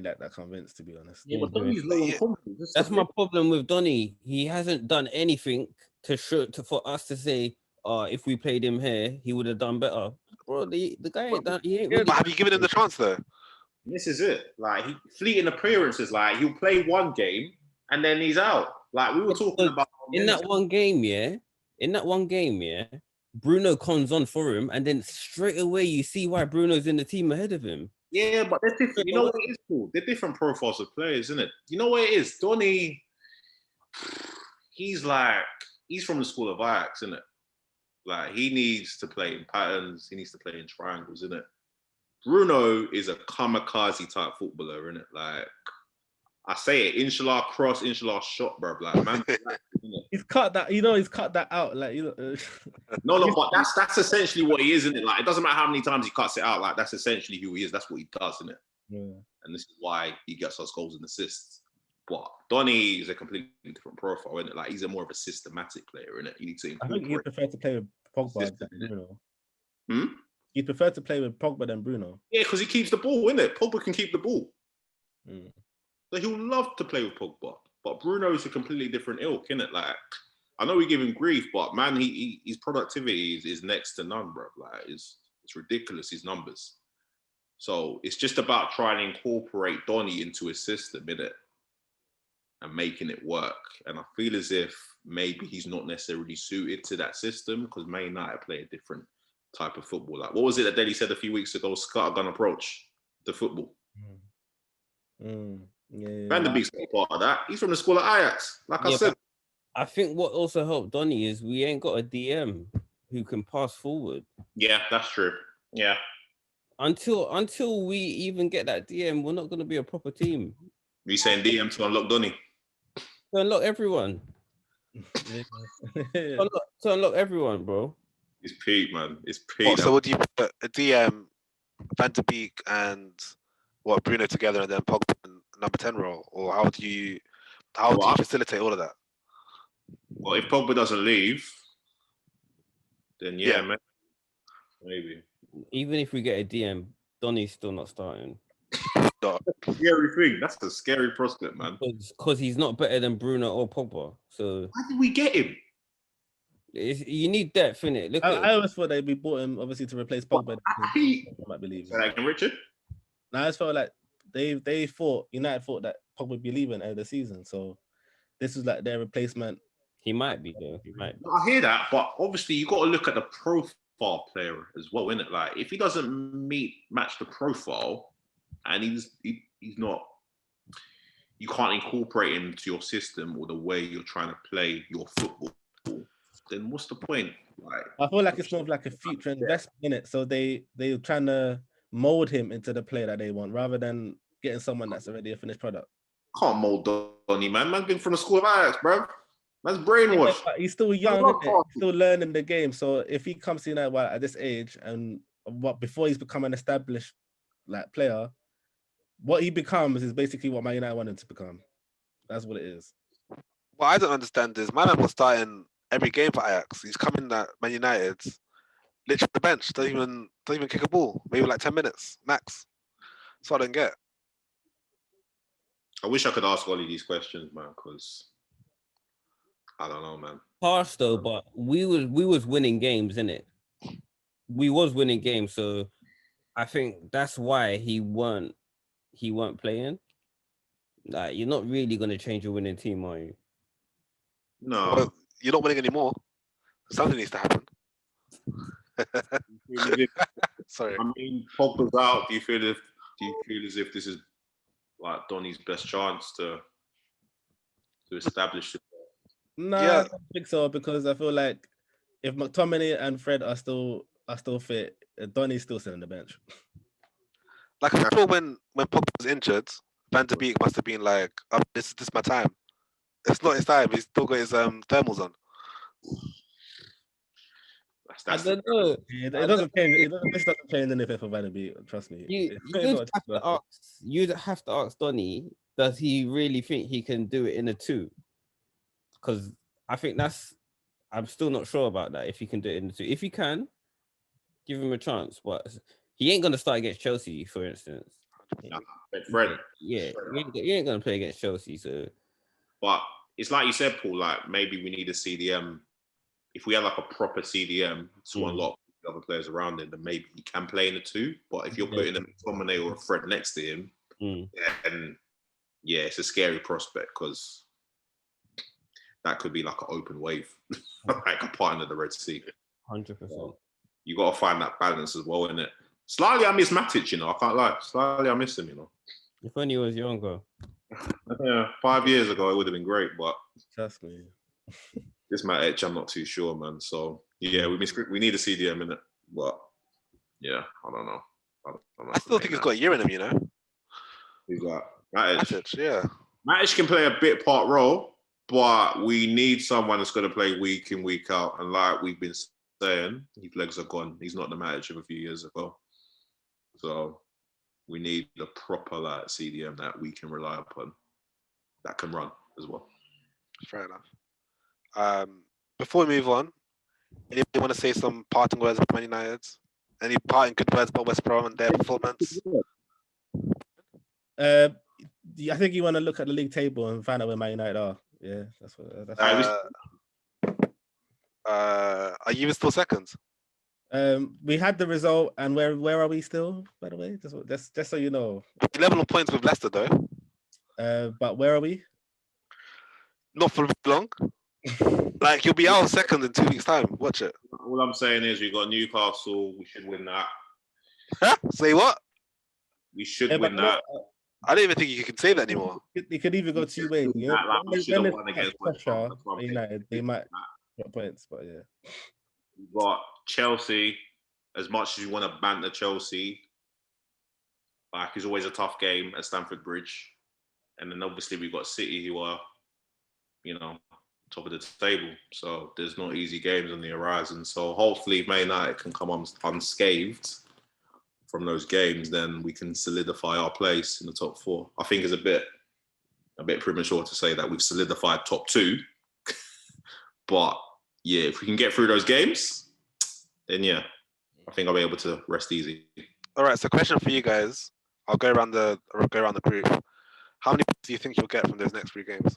that convinced, to be honest. Yeah, but Donny's low on confidence. That's my problem with Donny. He hasn't done anything for us to say, if we played him here, he would have done better. Bro, the guy ain't done. He ain't really. But have you given him the chance though? This is it. Like, fleeting appearances. Like, he'll play one game and then he's out. Like, we were talking about in that one game, Bruno comes on for him, and then straight away you see why Bruno's in the team ahead of him. Yeah, but they're different. You know what it is, cool? They're different profiles of players, isn't it? You know what it is? Donny, he's from the school of Ajax, isn't it? Like, he needs to play in patterns. He needs to play in triangles, isn't it? Bruno is a kamikaze type footballer, isn't it? Like, I say it, inshallah cross, inshallah shot, bro. Like, man, he's cut that. You know, he's cut that out. Like, you know, no, but that's essentially what he is, isn't it? Like, it doesn't matter how many times he cuts it out. Like, that's essentially who he is. That's what he does, isn't it? Yeah. And this is why he gets us goals and assists. But Donny is a completely different profile, isn't it? Like, he's a more of a systematic player, isn't it? You need to. I think you prefer to play with Pogba than Bruno. Hmm? You prefer to play with Pogba than Bruno. Yeah, because he keeps the ball, innit? Pogba can keep the ball. So he'll love to play with Pogba. But Bruno's a completely different ilk, innit? Like, I know we give him grief, but man, his productivity is next to none, bro. Like, it's ridiculous, his numbers. So it's just about trying to incorporate Donny into his system, innit? And making it work. And I feel as if maybe he's not necessarily suited to that system, because Man United play a different type of football. Like, what was it that Denny said a few weeks ago? Scattergun approach to football. Yeah, Van der Beek's not part of that. He's from the school of Ajax. Like I said. I think what also helped Donny is we ain't got a DM who can pass forward. Yeah, that's true. Yeah. Until we even get that DM, we're not going to be a proper team. We saying DM to unlock Donny. To unlock everyone. to unlock everyone, bro. It's peak, man. It's peak. So would you put a DM, Van der Beek, and Bruno together, and then Pogba in number 10 role, or how do you facilitate all of that? Well, if Pogba doesn't leave, then yeah. Maybe. Even if we get a DM, Donny's still not starting. That's a scary thing. That's a scary prospect, man. Because he's not better than Bruno or Pogba. So why did we get him? You need depth, innit? I always thought they'd be bought him obviously to replace Pogba. I might believe. So like Richard? I just felt like United thought that Pogba would be leaving at the season, so this is like their replacement. He might be though. He might be. I hear that, but obviously you got to look at the profile player as well, innit? Like, if he doesn't match the profile, and he's not, you can't incorporate him into your system or the way you're trying to play your football, then what's the point? Like, I feel like it's more of like a future investment in it. So they're trying to mold him into the player that they want, rather than getting someone that's already a finished product. Can't mold Donny, man. Man's been from the school of Ajax, bro. That's brainwashed. Yeah, he's still young, he's still learning the game. So if he comes to United at this age, and before he's become an established like player, what he becomes is basically what Man United want him to become. That's what it is. What I don't understand is my man was starting every game for Ajax. He's coming at Man United, literally the bench, don't even kick a ball. Maybe like 10 minutes max. That's what I don't get. I wish I could ask Ollie these questions, man, because I don't know, man. Harsh though, but we was winning games, innit? We was winning games, so I think that's why he weren't playing. Like, you're not really gonna change your winning team, are you? No. Well, you're not winning anymore. Something needs to happen. Sorry. I mean, Pogba's out. Do you feel as if this is like Donny's best chance to establish it? No, Yeah. I don't think so, because I feel like if McTominay and Fred are still fit, Donny's still sitting on the bench. Like I'm sure when Pogba was injured, Van de Beek must have been like, oh, this is my time. It's not his time. He's still got his thermals on. I don't know. It doesn't change. This doesn't change anything for Van de Beek. Trust me. You'd have to ask Donny, does he really think he can do it in a 2? Because I think I'm still not sure about that, if he can do it in a 2. If he can, give him a chance. But he ain't going to start against Chelsea, for instance. Fred. Yeah, he ain't going to play against Chelsea. So, but it's like you said, Paul, like maybe we need a CDM. If we have like a proper CDM to unlock the other players around him, then maybe he can play in a 2. But if you're putting a McTominay or a Fred next to him, then yeah, it's a scary prospect, because that could be like an open wave, like a part of the Red Sea. 100%. You got to find that balance as well, innit? Slightly, I miss Matic, you know. I can't lie. Slightly, I miss him, you know. If only he was younger. Yeah, 5 years ago, it would have been great, but Trust me. this Matic, I'm not too sure, man. So yeah, we need a CDM in it, but yeah, I don't know. I still think he's got a year in him, you know. He's got Matic. Yeah. Matic can play a bit part role, but we need someone that's going to play week in, week out. And like we've been saying, his legs are gone. He's not the Matic of a few years ago. So we need a proper like CDM that we can rely upon, that can run as well. Fair enough. Before we move on, anybody want to say some parting words about Man United? Any parting good words about West Brom and their performance? I think you want to look at the league table and find out where Man United are. Yeah, that's what. Are you even still second? We had the result, and where are we still? By the way, just so you know. 11 points with Leicester, though. But where are we? Not for long. Like you'll be out of second in 2 weeks' time. Watch it. All I'm saying is we got Newcastle. We should win that. Say what? We should win that. I don't even think you can say that anymore. It could even go 2 ways. You know, we should have won against pressure, United, they might get points, but yeah. We've got Chelsea. As much as you want to banter Chelsea, like it's always a tough game at Stamford Bridge. And then obviously we've got City, who are, you know, top of the table. So there's not easy games on the horizon. So hopefully Man United can come unscathed from those games, then we can solidify our place in the top 4. I think it's a bit premature to say that we've solidified top 2. But yeah, if we can get through those games, then yeah, I think I'll be able to rest easy. All right, so question for you guys. I'll go around the group. How many points do you think you'll get from those next 3 games?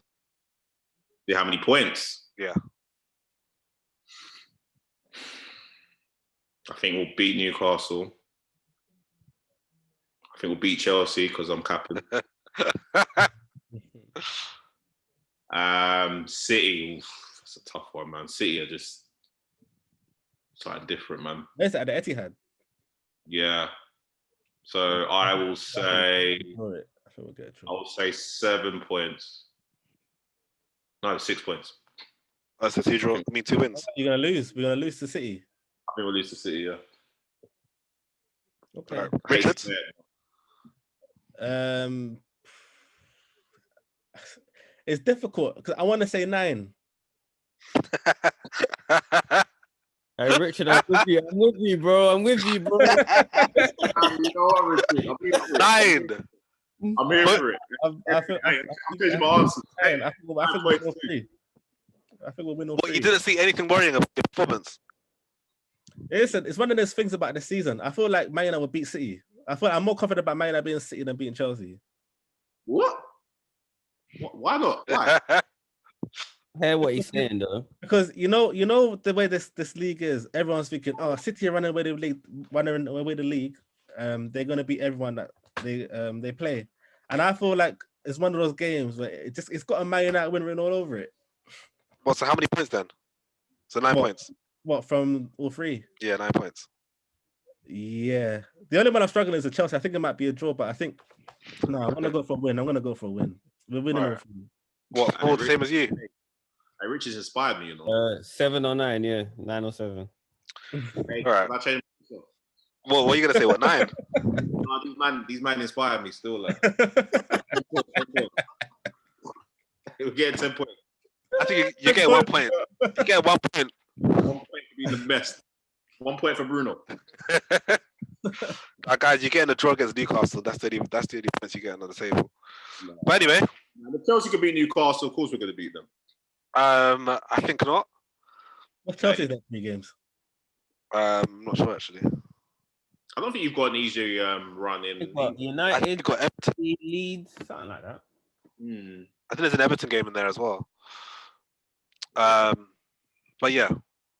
Yeah, how many points? Yeah. I think we'll beat Newcastle. I think we'll beat Chelsea because I'm capping. City, that's a tough one, man. City are just something different, man. It's at the Etihad. Yeah. So I will say, I will say 7 points. No, 6 points. Oh, so 2 wins. You're gonna lose. We're gonna lose to City. I think we'll lose to City. Yeah. Okay. Richard? It's difficult because I want to say 9. Hey, Richard, I'm with you, bro. You know what, Richard? 9. I'm here for it. I'm changing my answer. I think we'll win all 3. I think we'll win all 3. Well, you didn't see anything worrying about your performance. Listen, it's one of those things about the season. I feel like Man United will beat City. I feel like I'm more confident about Man United beating City than beating Chelsea. What? Why not? Why? I hear what he's saying though. Because you know the way this league is. Everyone's thinking, oh, City are running away the league. They're gonna beat everyone that they play. And I feel like it's one of those games where it's got a Man United win written all over it. Well, so how many points then? So 9 What? points. What, from all three? Yeah, 9 points. Yeah. The only one I'm struggling is the Chelsea. I think it might be a draw, but I think no, I'm gonna go for a win. I'm gonna go for a win. We're winning all Alright. three. What? And All the same as you? Hey, Rich has inspired me, you know. 7 or 9, yeah, 9 or 7. Hey, Alright. should I change myself? What are you gonna say? What, 9? No, these man inspired me still. Like, we're getting 10 points. I think you get 1 point. You get 1 point. 1 point to be the best. 1 point for Bruno. Guys, you're getting a draw against Newcastle. That's the only points you get on the table. But anyway, Now, if Chelsea could beat Newcastle, of course we're going to beat them. I think not. What's Chelsea's next 3 games? I'm not sure actually. I don't think you've got an easy run in. I think United, you got Everton. Leeds, something like that. I think there's an Everton game in there as well. But yeah,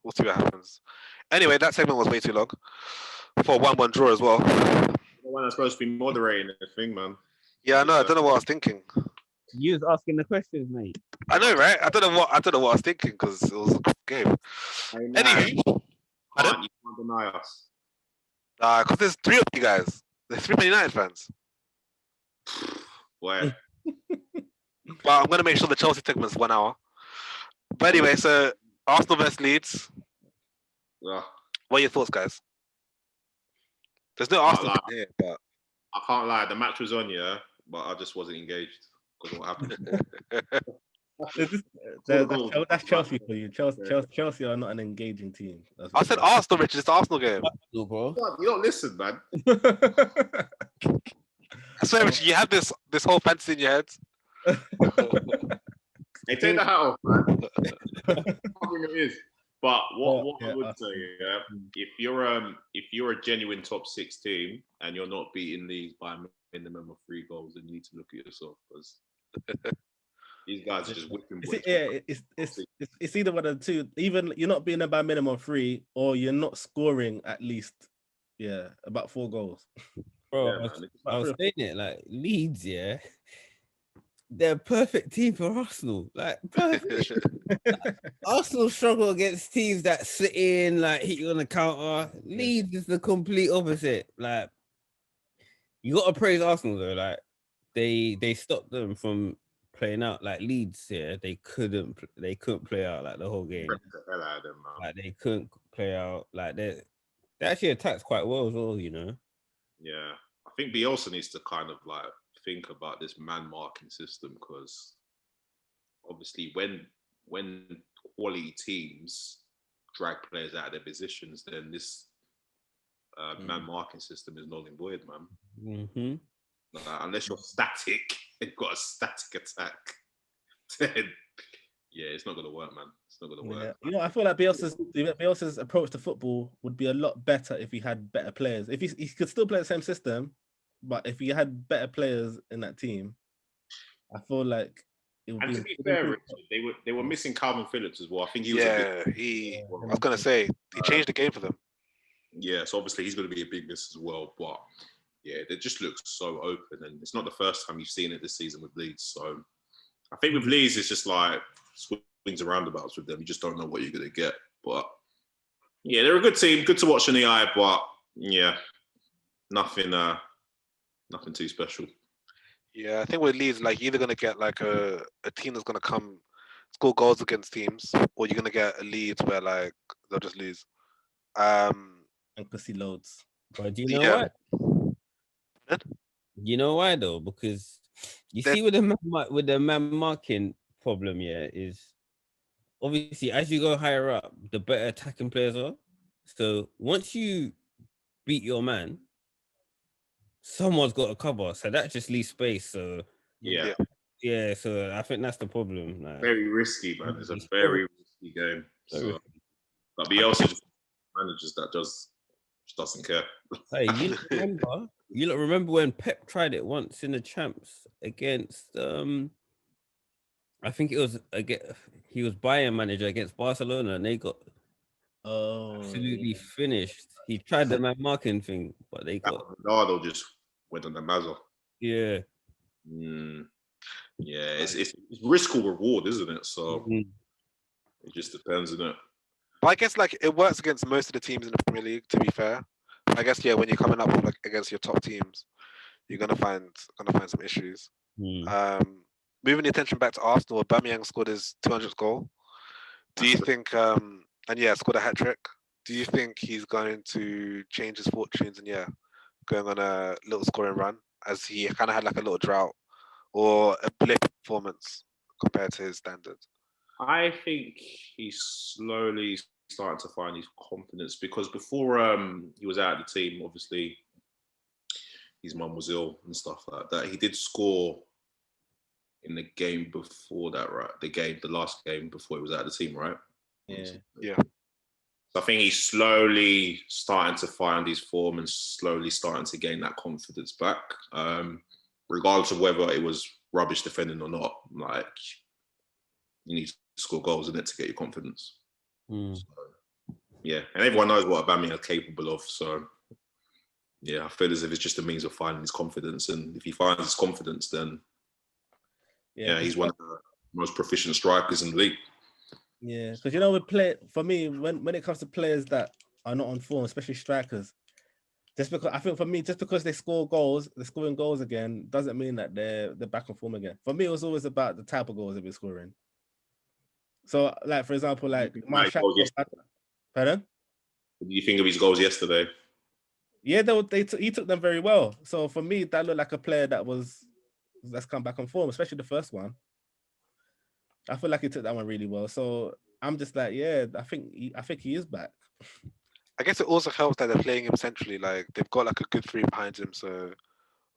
we'll see what happens. Anyway, that segment was way too long for a 1-1 draw as well. The one that's supposed to be moderating the thing, man. Yeah, I know. I don't know what I was thinking. You was asking the questions, mate. I know, right? I don't know what I was thinking because it was a quick game. Anyway, You can't deny us. because there's 3 of you guys. There's 3 Man United fans. Boy, But I'm gonna make sure the Chelsea segment's 1 hour. But anyway, so Arsenal versus Leeds. ugh, What are your thoughts, guys? There's no Arsenal fan here, but I can't lie. The match was on, yeah, but I just wasn't engaged because of what happened. That's Chelsea for you. Chelsea are not an engaging team. That's I what said it is. Arsenal, Richard. It's the Arsenal game. Bro. You don't listen, man. I swear, Richard, you have this whole fantasy in your head. Hey, take the hat off, man. I think it is. But what I would say, yeah, if you're a genuine top 6 team and you're not beating these by a minimum of 3 goals, then you need to look at yourself because these guys are just whipping. It's either one of the two. Even you're not beating them by minimum 3, or you're not scoring at least, about 4 goals. Bro, Yeah, I was saying it like Leeds, yeah. They're a perfect team for Arsenal. Like perfect. Arsenal struggle against teams that sit in, like hit you on the counter. Leeds is the complete opposite. Like you gotta praise Arsenal though. Like they stopped them from playing out. Like Leeds, yeah, they couldn't play out like the whole game. Like they couldn't play out. Like they actually attacked quite well as well, you know. Yeah, I think Bielsa needs to kind of like think about this man marking system because obviously when quality teams drag players out of their positions, then this man marking system is null and void, man. Unless you're static and got a static attack, then it's not gonna work, man. It's not gonna work. You know, I feel like Bielsa's approach to football would be a lot better if he had better players. If he could still play the same system, but if he had better players in that team, I feel like it would and to be fair, Richard, they were missing Calvin Phillips as well. I think he was I was gonna say he changed the game for them. Yeah, so obviously he's gonna be a big miss as well. But yeah, they just look so open, and it's not the first time you've seen it this season with Leeds. So I think with Leeds, it's just like swings and roundabouts with them. You just don't know what you're gonna get. But yeah, they're a good team, good to watch in the eye. But yeah, nothing too special. Yeah, I think with Leeds, like you're either gonna get like a team that's gonna come score goals against teams, or you're gonna get a Leeds where like they'll just lose. And pussy loads. But do you know why? You know why though? Because you see with the man marking problem, is obviously as you go higher up, the better attacking players are. So once you beat your man, someone's got to cover, so that just leaves space. So so I think that's the problem. Like, very risky, man. It's a very risky game. So, but Bielsa just manages that just doesn't care. Hey, you remember when Pep tried it once in the champs against I think it was he was Bayern manager against Barcelona and they got absolutely finished. He tried the man marking thing, but they got Ronaldo just went on the muzzle. Yeah. Yeah, it's risk or reward, isn't it? So It just depends, isn't it? But I guess like it works against most of the teams in the Premier League. To be fair, I guess when you're coming up with, like, against your top teams, you're gonna find some issues. Moving the attention back to Arsenal, Aubameyang scored his 200th goal. Do you think? Scored a hat trick. Do you think he's going to change his fortunes and going on a little scoring run, as he kind of had like a little drought or a blip performance compared to his standards? I think he's slowly starting to find his confidence, because before he was out of the team, obviously his mum was ill and stuff like that. He did score in the game before that, right? The last game before he was out of the team, right? Yeah. So I think he's slowly starting to find his form and slowly starting to gain that confidence back. Regardless of whether it was rubbish defending or not, like, you need to score goals in it to get your confidence. So, and everyone knows what Aubameyang is capable of. So, I feel as if it's just a means of finding his confidence. And if he finds his confidence, then he's one of the most proficient strikers in the league. Yeah, because for me, when it comes to players that are not on form, especially strikers, just because they score goals, they're scoring goals again, doesn't mean that they're back on form again. For me, it was always about the type of goals they've been scoring. So, like, for example, like pardon? What do you think of his goals yesterday? Yeah, he took them very well. So for me, that looked like a player that's come back on form, especially the first one. I feel like he took that one really well. So I'm just like, I think he is back. I guess it also helps that they're playing him centrally. Like, they've got like a good three behind him. So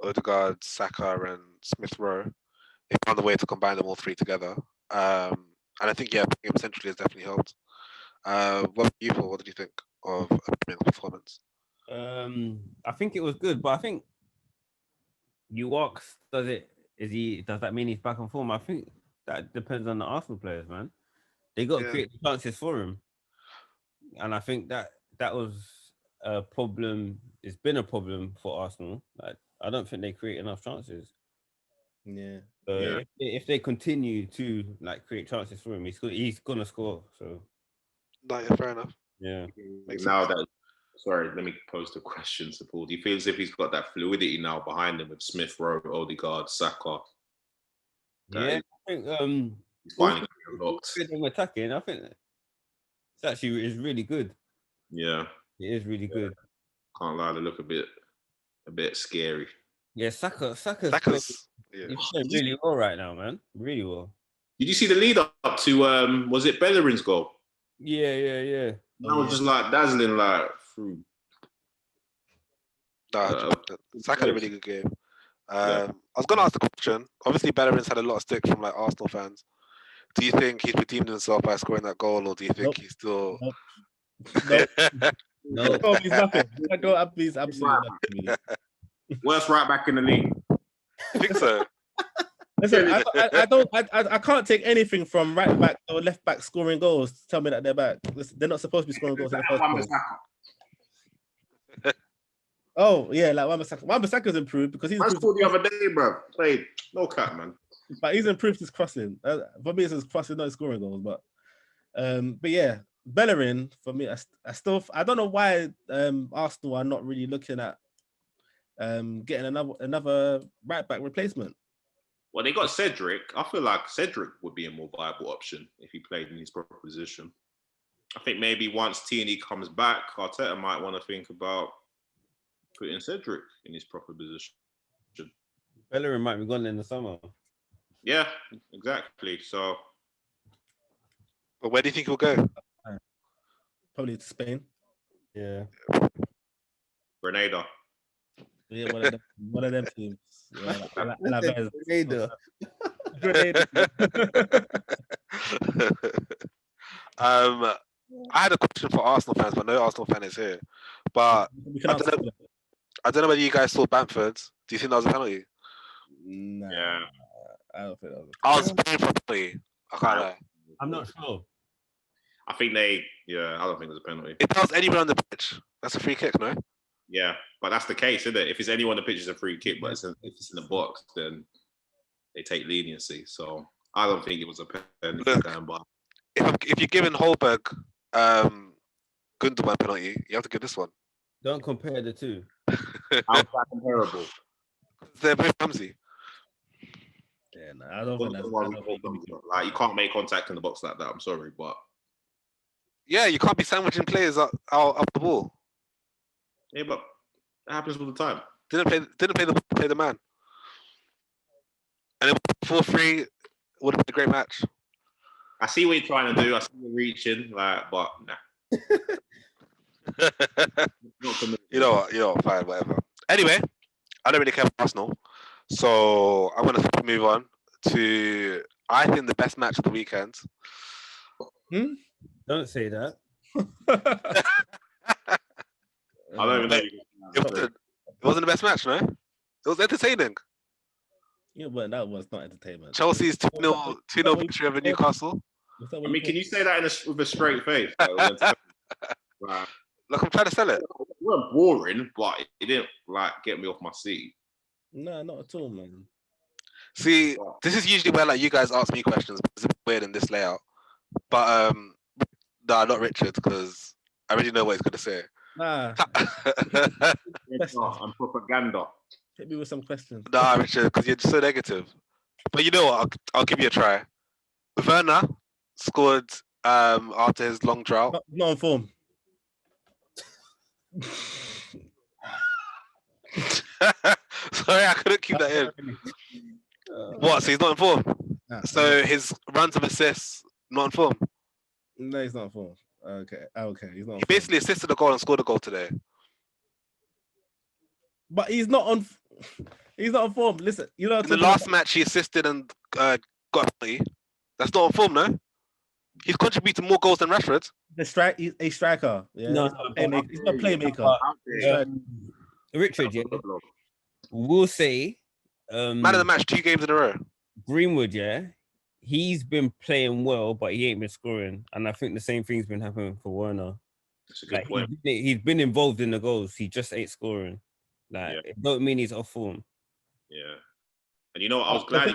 Odegaard, Saka, and Smith Rowe. They found a way to combine them all three together. And I think playing him centrally has definitely helped. What did you think of Aubameyang's performance? I think it was good, but I think you asked, does that mean he's back on form? I think that depends on the Arsenal players, man. They got to create the chances for him, and I think that was a problem. It's been a problem for Arsenal. Like, I don't think they create enough chances. Yeah. If they continue to like create chances for him, he's gonna score. So. Fair enough. Yeah. Sorry, let me pose the question to Paul. Do you feel as if he's got that fluidity now behind him with Smith Rowe, Odegaard, Saka? I think he's finding them attacking. I think it's really good. Yeah, it is really good. Can't lie, they look a bit scary. Yeah, Saka's he's playing really well right now, man. Really well. Did you see the lead up to was it Bellerin's goal? Yeah. That was just like dazzling, like through. Saka had a really good game. I was going to ask the question. Obviously, Bellerin's had a lot of stick from like Arsenal fans. Do you think he's redeemed himself by scoring that goal, or do you think he's still? No, he's nothing. He's absolutely nothing. Worst right back in the league. I think so. Listen, I can't take anything from right back or left back scoring goals to tell me that they're back. Listen, they're not supposed to be scoring goals in the first place. Oh yeah, like Wan-Bissaka's improved because he's scored the other day, bro. Played no cap, man. But he's improved his crossing. For me, it's his crossing, not his scoring goals. But yeah, Bellerin for me, I don't know why Arsenal are not really looking at getting another right back replacement. Well, they got Cedric. I feel like Cedric would be a more viable option if he played in his proper position. I think maybe once Tierney comes back, Arteta might want to think about putting Cedric in his proper position. Bellerin might be gone in the summer. Yeah, exactly. So, but where do you think he'll go? Probably to Spain. Yeah. Grenada. Yeah, one of them teams. Yeah, Grenada. I had a question for Arsenal fans, but no Arsenal fan is here. But I don't know whether you guys saw Bamford's. Do you think that was a penalty? Nah, yeah. I don't think that was. I was paying for a penalty. I can't lie. I'm not sure. I think I don't think there's a penalty. If that was anyone on the pitch, that's a free kick, no? Yeah, but that's the case, isn't it? If it's anyone on the pitch, it's a free kick, but if it's in the box, then they take leniency. So I don't think it was a penalty. if you're giving Holberg Gundogan penalty, you have to give this one. Don't compare the two. How's that comparable? They're both clumsy. Yeah, no, I don't think that's. Like, you can't make contact in the box like that. I'm sorry, but Yeah, you can't be sandwiching players out of the ball. yeah, but that happens all the time. Didn't play the man. And it was 4-3 would have been a great match. I see what you're trying to do. I see you're reaching, like, but nah. You know what? Fine, whatever. Anyway, I don't really care for Arsenal, so I'm gonna move on to I think the best match of the weekend. Don't say that. I don't even know. It wasn't the best match, no? It was entertaining. Yeah, but that was not entertainment. Chelsea's 2-0 victory over Newcastle. I mean, can you say that with a straight face? Like, Look, I'm trying to sell it. It wasn't boring, but it didn't like get me off my seat. No, not at all, man. See, this is usually where like you guys ask me questions. It's a bit weird in this layout, but nah, not Richard, because I already know what he's gonna say. Nah. I'm propaganda. Hit me with some questions. Nah, Richard, because you're so negative. But you know what? I'll give you a try. Werner scored after his long drought. Not on form. Sorry, I couldn't keep that in. What? So he's not in form? So his runs of assists not in form? No, he's not in form. Okay, he's not. He basically assisted a goal and scored a goal today. But he's not on. He's not on form. Listen, you know. In the last match, he assisted and got a penalty. That's not on form, no. He's contributed more goals than Rashford. He's a striker. Yeah. No, he's not a playmaker. Richard, yeah, we'll say Man of the match 2 games in a row. Greenwood, yeah, he's been playing well, but he ain't been scoring, and I think the same thing's been happening for Werner. That's a good point. He's been involved in the goals, he just ain't scoring. Like, it don't mean he's off form. Yeah. And you know what? I was glad.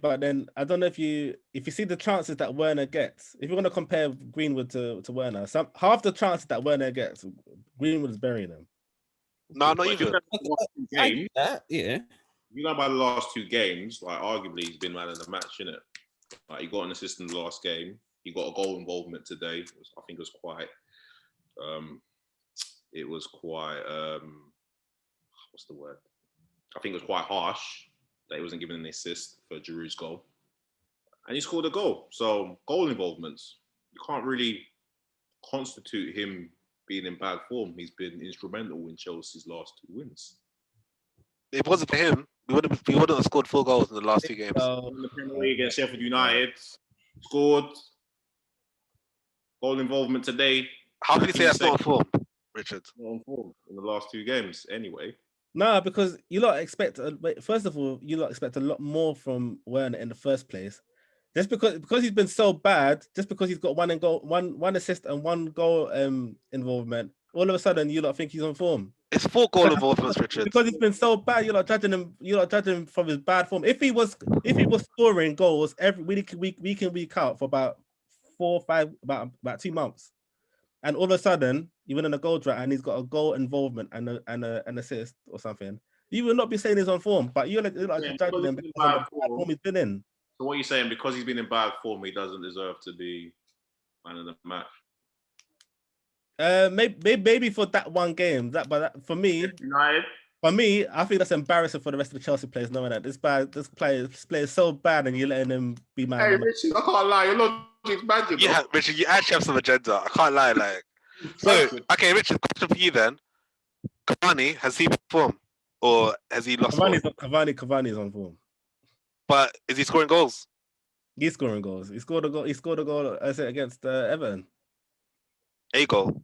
But then I don't know if you see the chances that Werner gets. If you're going to compare Greenwood to Werner, half the chances that Werner gets, Greenwood is burying them. No, not even. Yeah. You know, by the last 2 games, like arguably he's been man of the match, innit? Like, he got an assist in the last game. He got a goal involvement today. I think it was quite. What's the word? I think it was quite harsh that he wasn't given an assist for Giroud's goal. And he scored a goal. So goal involvements, you can't really constitute him being in bad form. He's been instrumental in Chelsea's last 2 wins. If it wasn't for him, we wouldn't have scored 4 goals in the last 2 games. In the Premier League against Sheffield United, scored goal involvement today. How can you say that's not on form, Richard? Not on form in the last 2 games, anyway. No, because you lot expect. First of all, you lot expect a lot more from Werner in the first place. Just because he's been so bad, just because he's got one assist and 1 goal involvement, all of a sudden you lot think he's on form. It's 4 goal involvements, Richard. Because he's been so bad, you're not judging him. You're not judging him from his bad form. If he was scoring goals every week in, week out for about 4 or 5, about 2 months, and all of a sudden you win in a goal drought and he's got a goal involvement and an assist or something, you will not be saying he's on form. But you're like judging him because of the bad form he's been in. So what you're saying, because he's been in bad form, he doesn't deserve to be man of the match? Maybe for that one game. For me, United. For me, I think that's embarrassing for the rest of the Chelsea players, knowing that this player is so bad and you're letting him be man. Hey, Richard, I can't lie. Your logic's magic. Yeah, Richard, you actually have some agenda. I can't lie. Like, so okay, Richard, question for you then. Cavani, has he performed or has he lost? Cavani's on form. But is he scoring goals? He's scoring goals. He scored a goal against Everton. A goal.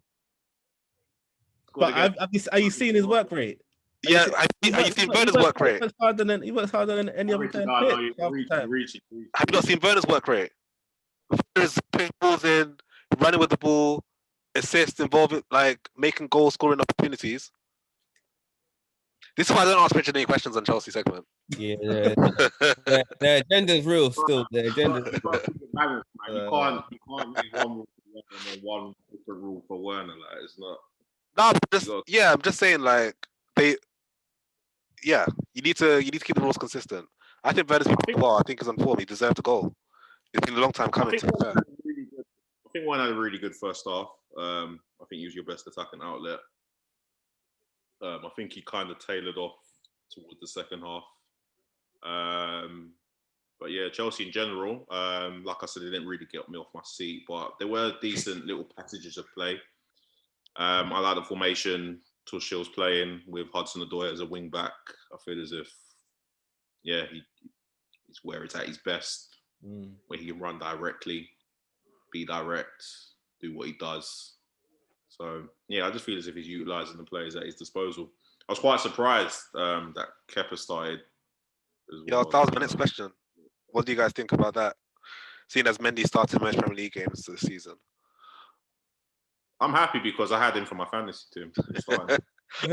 But are you seeing his work rate? Yeah, have you seen Werner's work rate? He works harder than any other player. Have you not seen Werner's work rate? Werner's putting balls in, running with the ball, assists, involving, like making goal scoring opportunities. This is why I don't ask Richard any questions on Chelsea segment. Yeah, the agenda's real still. The agenda. You got to keep it balanced, man. You can't use one rule for Werner and then one different rule for Werner. Like, it's not. No, I'm just saying, like, you need to keep the rules consistent. I think Werner's been well. I think he's on form. He deserved a goal. It's been a long time coming. To be fair. I think Werner had a really good first half. I think he was your best attacking outlet. I think he kind of tailored off towards the second half. But yeah, Chelsea in general, like I said, they didn't really get me off my seat, but there were decent little passages of play. I like the formation Tuchel's playing with Hudson-Odoi as a wing back. I feel as if, he's where it's at his best, where he can run directly, be direct, do what he does. So, I just feel as if he's utilising the players at his disposal. I was quite surprised that Kepa started as well. Yeah, that was my next question. What do you guys think about that? Seeing as Mendy started most Premier League games this season. I'm happy because I had him for my fantasy team. It's fine. I'm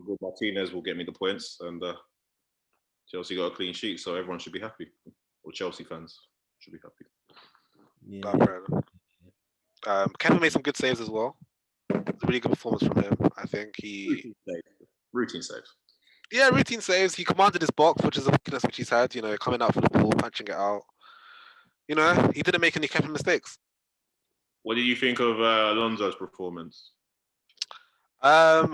good. Martinez will get me the points, and Chelsea got a clean sheet, so everyone should be happy. Or Chelsea fans should be happy. Yeah. Kevin made some good saves as well. It's a really good performance from him. I think routine saves. Yeah, routine saves. He commanded his box, which is a weakness which he's had. Coming out for the ball, punching it out. He didn't make any Kevin mistakes. What did you think of Alonso's performance? I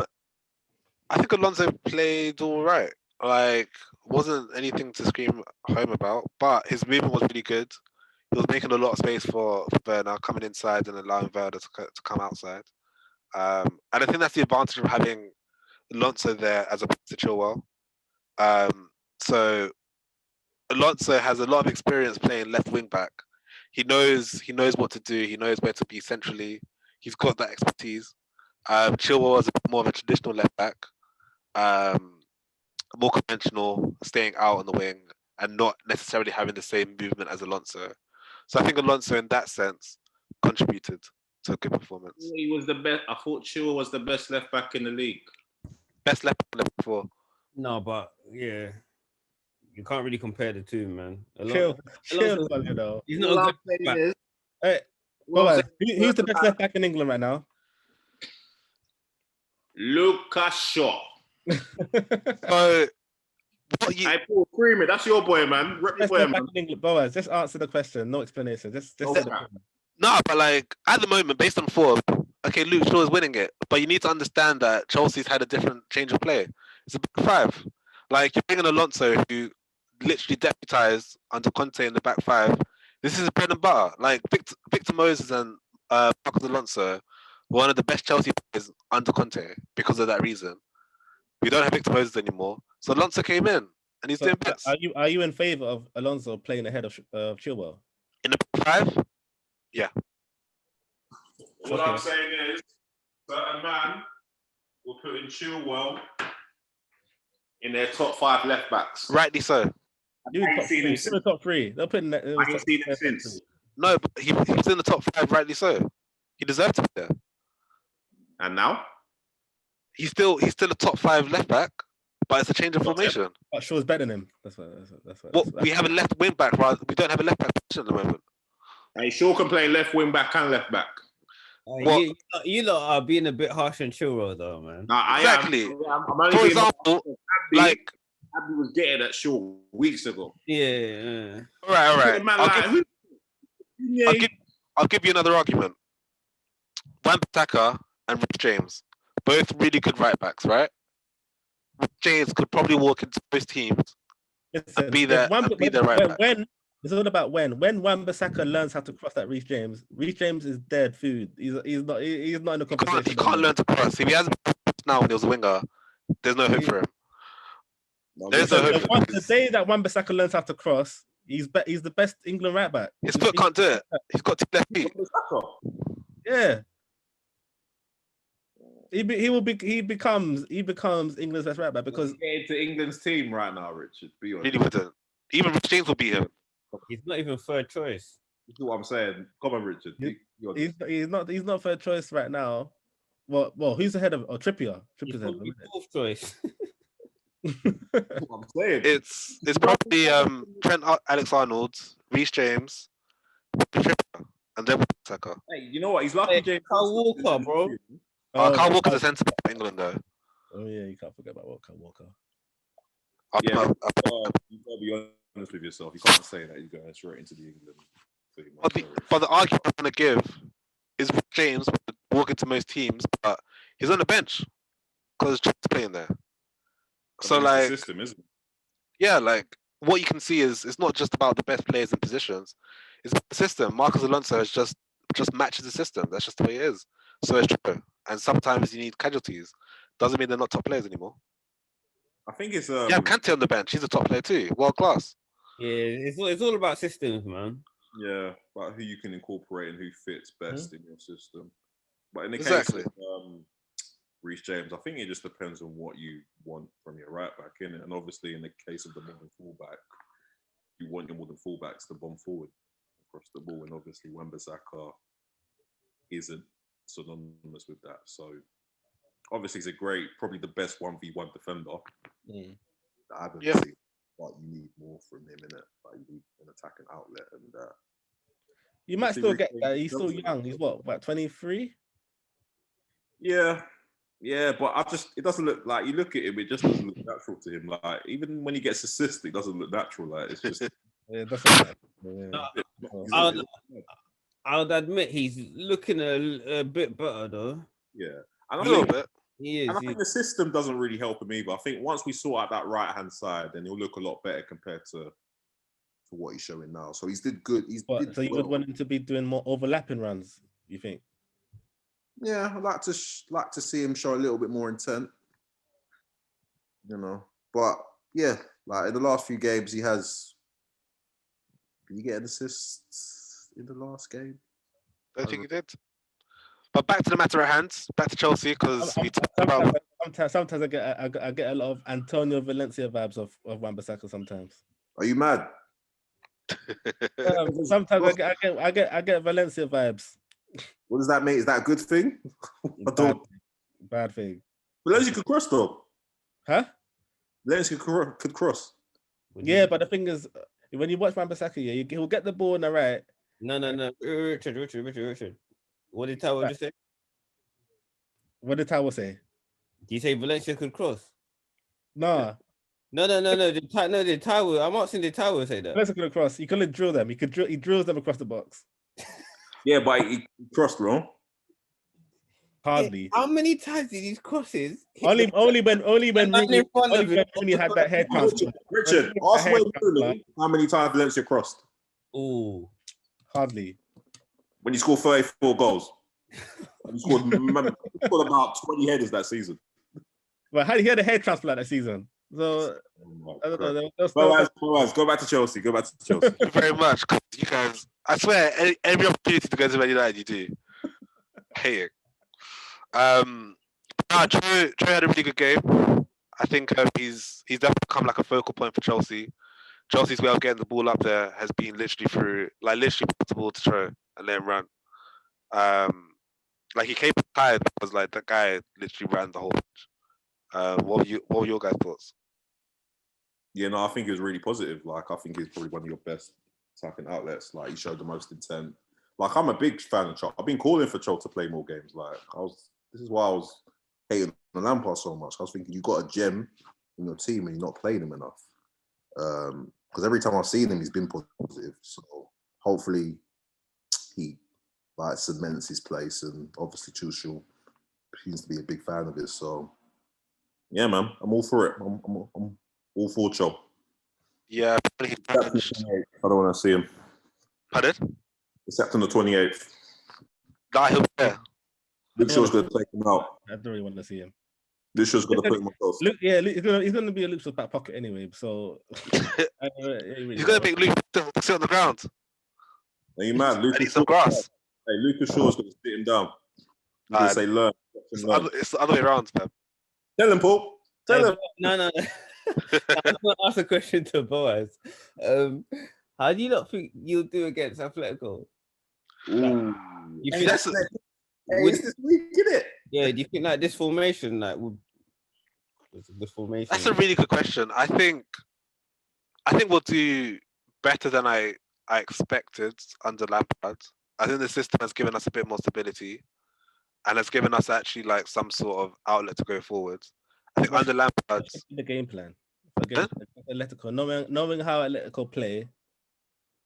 think Alonso played all right. Like, wasn't anything to scream home about, but his movement was really good. He was making a lot of space for Werner, coming inside and allowing Werner to come outside. And I think that's the advantage of having Alonso there as opposed to Chilwell. So Alonso has a lot of experience playing left wing back. He knows what to do. He knows where to be centrally. He's got that expertise. Chilwell was a bit more of a traditional left back, more conventional, staying out on the wing and not necessarily having the same movement as Alonso. So I think Alonso, in that sense, contributed to a good performance. He was the best. I thought Chilwell was the best left back in the league. Best left back before. No, but you can't really compare the two, man. Chill, he's not a good back. Hey, who's the best left back in England right now? Lucas Shaw. So, Hey, Paul Freeman, that's your boy, man. Rep your boy, man. Boaz, just answer the question, no explanation. Just say the question. No, but like at the moment, based on form, okay, Luke Shaw is winning it, but you need to understand that Chelsea's had a different change of play. It's a back five. Like, you're bringing Alonso, who literally deputised under Conte in the back five. This is bread and butter. Like, Victor Moses and Marcos Alonso were one of the best Chelsea players under Conte because of that reason. We don't have Victor Moses anymore, so Alonso came in and he's doing bits. Are you in favour of Alonso playing ahead of Chilwell in the back five? Yeah. What I'm saying is, certain man will put in Chilwell in their top 5 left backs. Rightly so. You in the top 3. They'll put in. I ain't seen him since. No, but he was in the top 5. Rightly so. He deserved to be there. And now? He's still a top 5 left back, but it's a change of formation. But Shaw's better than him. That's what. We have a left wing back, right? We don't have a left back position at the moment. Hey, Shaw can play left wing back and left back. You lot are being a bit harsh on Chilwell, though, man. Exactly. I'm For example, Abby was getting at Shaw weeks ago. Yeah. All right. I'll give you another argument. Wan-Bissaka and Rich James, both really good right backs, right? Rich James could probably walk into both teams and be there right back. It's all about when Wan-Bissaka learns how to cross that Reece James is dead food. He's not in the conversation. He can't learn to cross. If he hasn't now when he was a winger, there's no hope for him. There's no hope for him. The day that Wan-Bissaka learns how to cross, he's the best England right back. His foot can't do it. He's got 2 left feet. Yeah. He becomes England's best right back because getting to England's team right now, Richard. Be honest. Really wouldn't. Even Rich James will beat him. He's not even third choice. You know what I'm saying? Come on, Richard. He's not third choice right now. Well, who's ahead of Trippier? He's Trippier's ahead of probably him, fourth choice. That's what I'm saying. It's probably Trent Alexander-Arnold, Reece James, Trippier, and then Saka. Hey, you know what? He's lucky, Hey, James. Kyle Walker, bro. Kyle Walker's a centre back for England though. Oh yeah, you can't forget about Walker. Yeah, you gotta be honest with yourself. You can't say that he's going straight into the England team. But the argument I'm going to give is James would walk into most teams, but he's on the bench because James playing there. So it's like, the system, isn't it? yeah, like what you can see is it's not just about the best players and positions; it's the system. Marcus Alonso is just matches the system. That's just the way it is. So it's true. And sometimes you need casualties. Doesn't mean they're not top players anymore. I think it's Yeah, Kante on the bench. He's a top player too. World class. Yeah, it's all about systems, man. yeah, about who you can incorporate and who fits best in your system. But in the Exactly. case of Reece James, I think it just depends on what you want from your right back, innit? And obviously, in the case of the modern fullback, you want your modern fullbacks to bomb forward across the ball, and obviously, Wan-Bissaka isn't synonymous with that. So, obviously, he's probably the best 1v1 defender that I haven't seen. But you need more from him, innit? Like you need an attacking outlet, and You might still get that. He's still doesn't- young. He's what, about 23? yeah, but it doesn't look like, you look at him, it just doesn't look natural to him. Like even when he gets assists, it doesn't look natural. Like it's just. Yeah, that's not I'll admit he's looking a bit better though. Yeah, and A little bit. He is. And I think the system doesn't really help him either. I think once we sort out that right hand side, then he'll look a lot better compared to what he's showing now. So he's did good. So you would want him to be doing more overlapping runs, you think? Yeah, I'd like to see him show a little bit more intent. You know, but yeah, like in the last few games, he has. Did he get an assist in the last game? Don't think he did. But back to the matter at hand. Back to Chelsea because we talked about. Sometimes I get a lot of Antonio Valencia vibes of Wan-Bissaka. Sometimes. Are you mad? Sometimes I get Valencia vibes. What does that mean? Is that a good thing? Bad thing. Valencia could cross though. Huh? Valencia could cross. Yeah, but the thing is, when you watch Wan-Bissaka, he'll get the ball on the right. No. Richard. What did Tower just say? What did Tower say? Did you say Valencia could cross? No. The Tower. I'm asking the Tower say that. Valencia could cross. He couldn't drill them. He drills them across the box. Yeah, but he crossed wrong. Hardly. How many times did these crosses? Only when Rooney had that head transplant. Richard, ask Wayne Rooney how many times Valencia crossed. Oh, hardly. When he scored 34 goals. He scored about 20 headers that season. Well, he had a head transplant that season. So, I don't know. Boaz, go back to Chelsea. Thank you very much. You guys, I swear, every opportunity to go to Man United, you do. Hate it. Troy had a really good game. I think he's definitely become like a focal point for Chelsea. Chelsea's way of getting the ball up there has been literally pass the ball to Troy and let him run. Like he came tired because like that guy literally ran the whole match. What were your guys' thoughts? Yeah, no, I think it was really positive. Like I think he's probably one of your best attacking outlets. Like he showed the most intent. Like I'm a big fan of Chol. I've been calling for Chol to play more games. Like this is why I was hating on Lampard so much. I was thinking you got a gem in your team and you're not playing him enough. Because every time I've seen him, he's been positive. So hopefully he like cements his place, and obviously Tuchel seems to be a big fan of it. So yeah, man, I'm all for it. I'm all for Chol. Yeah, I don't want to see him. Pardon? Except on the 28th. Nah, he'll be there. Luke Shaw's going to take him out. I don't really want to see him. Luke Shaw's going to put him on post. He's going to be a Luke Shaw's back pocket anyway. So he's going to make Luke sit on the ground. Are you mad? Luke eat some grass. Hey, Lucas Shaw's going to sit him down. He's going to say, learn. It's the other way around, man. Tell him, Paul. Tell him. No. I was going to ask a question to Boaz. How do you not think you'll do against Atletico? Ooh. You Hey, think it's this week, isn't it? Yeah, do you think like this formation like would was a good formation? That's a really good question. I think we'll do better than I expected under Lampard. I think the system has given us a bit more stability and has given us actually like some sort of outlet to go forward. I think under Lampard, the game plan against Atletico, knowing how Atletico play,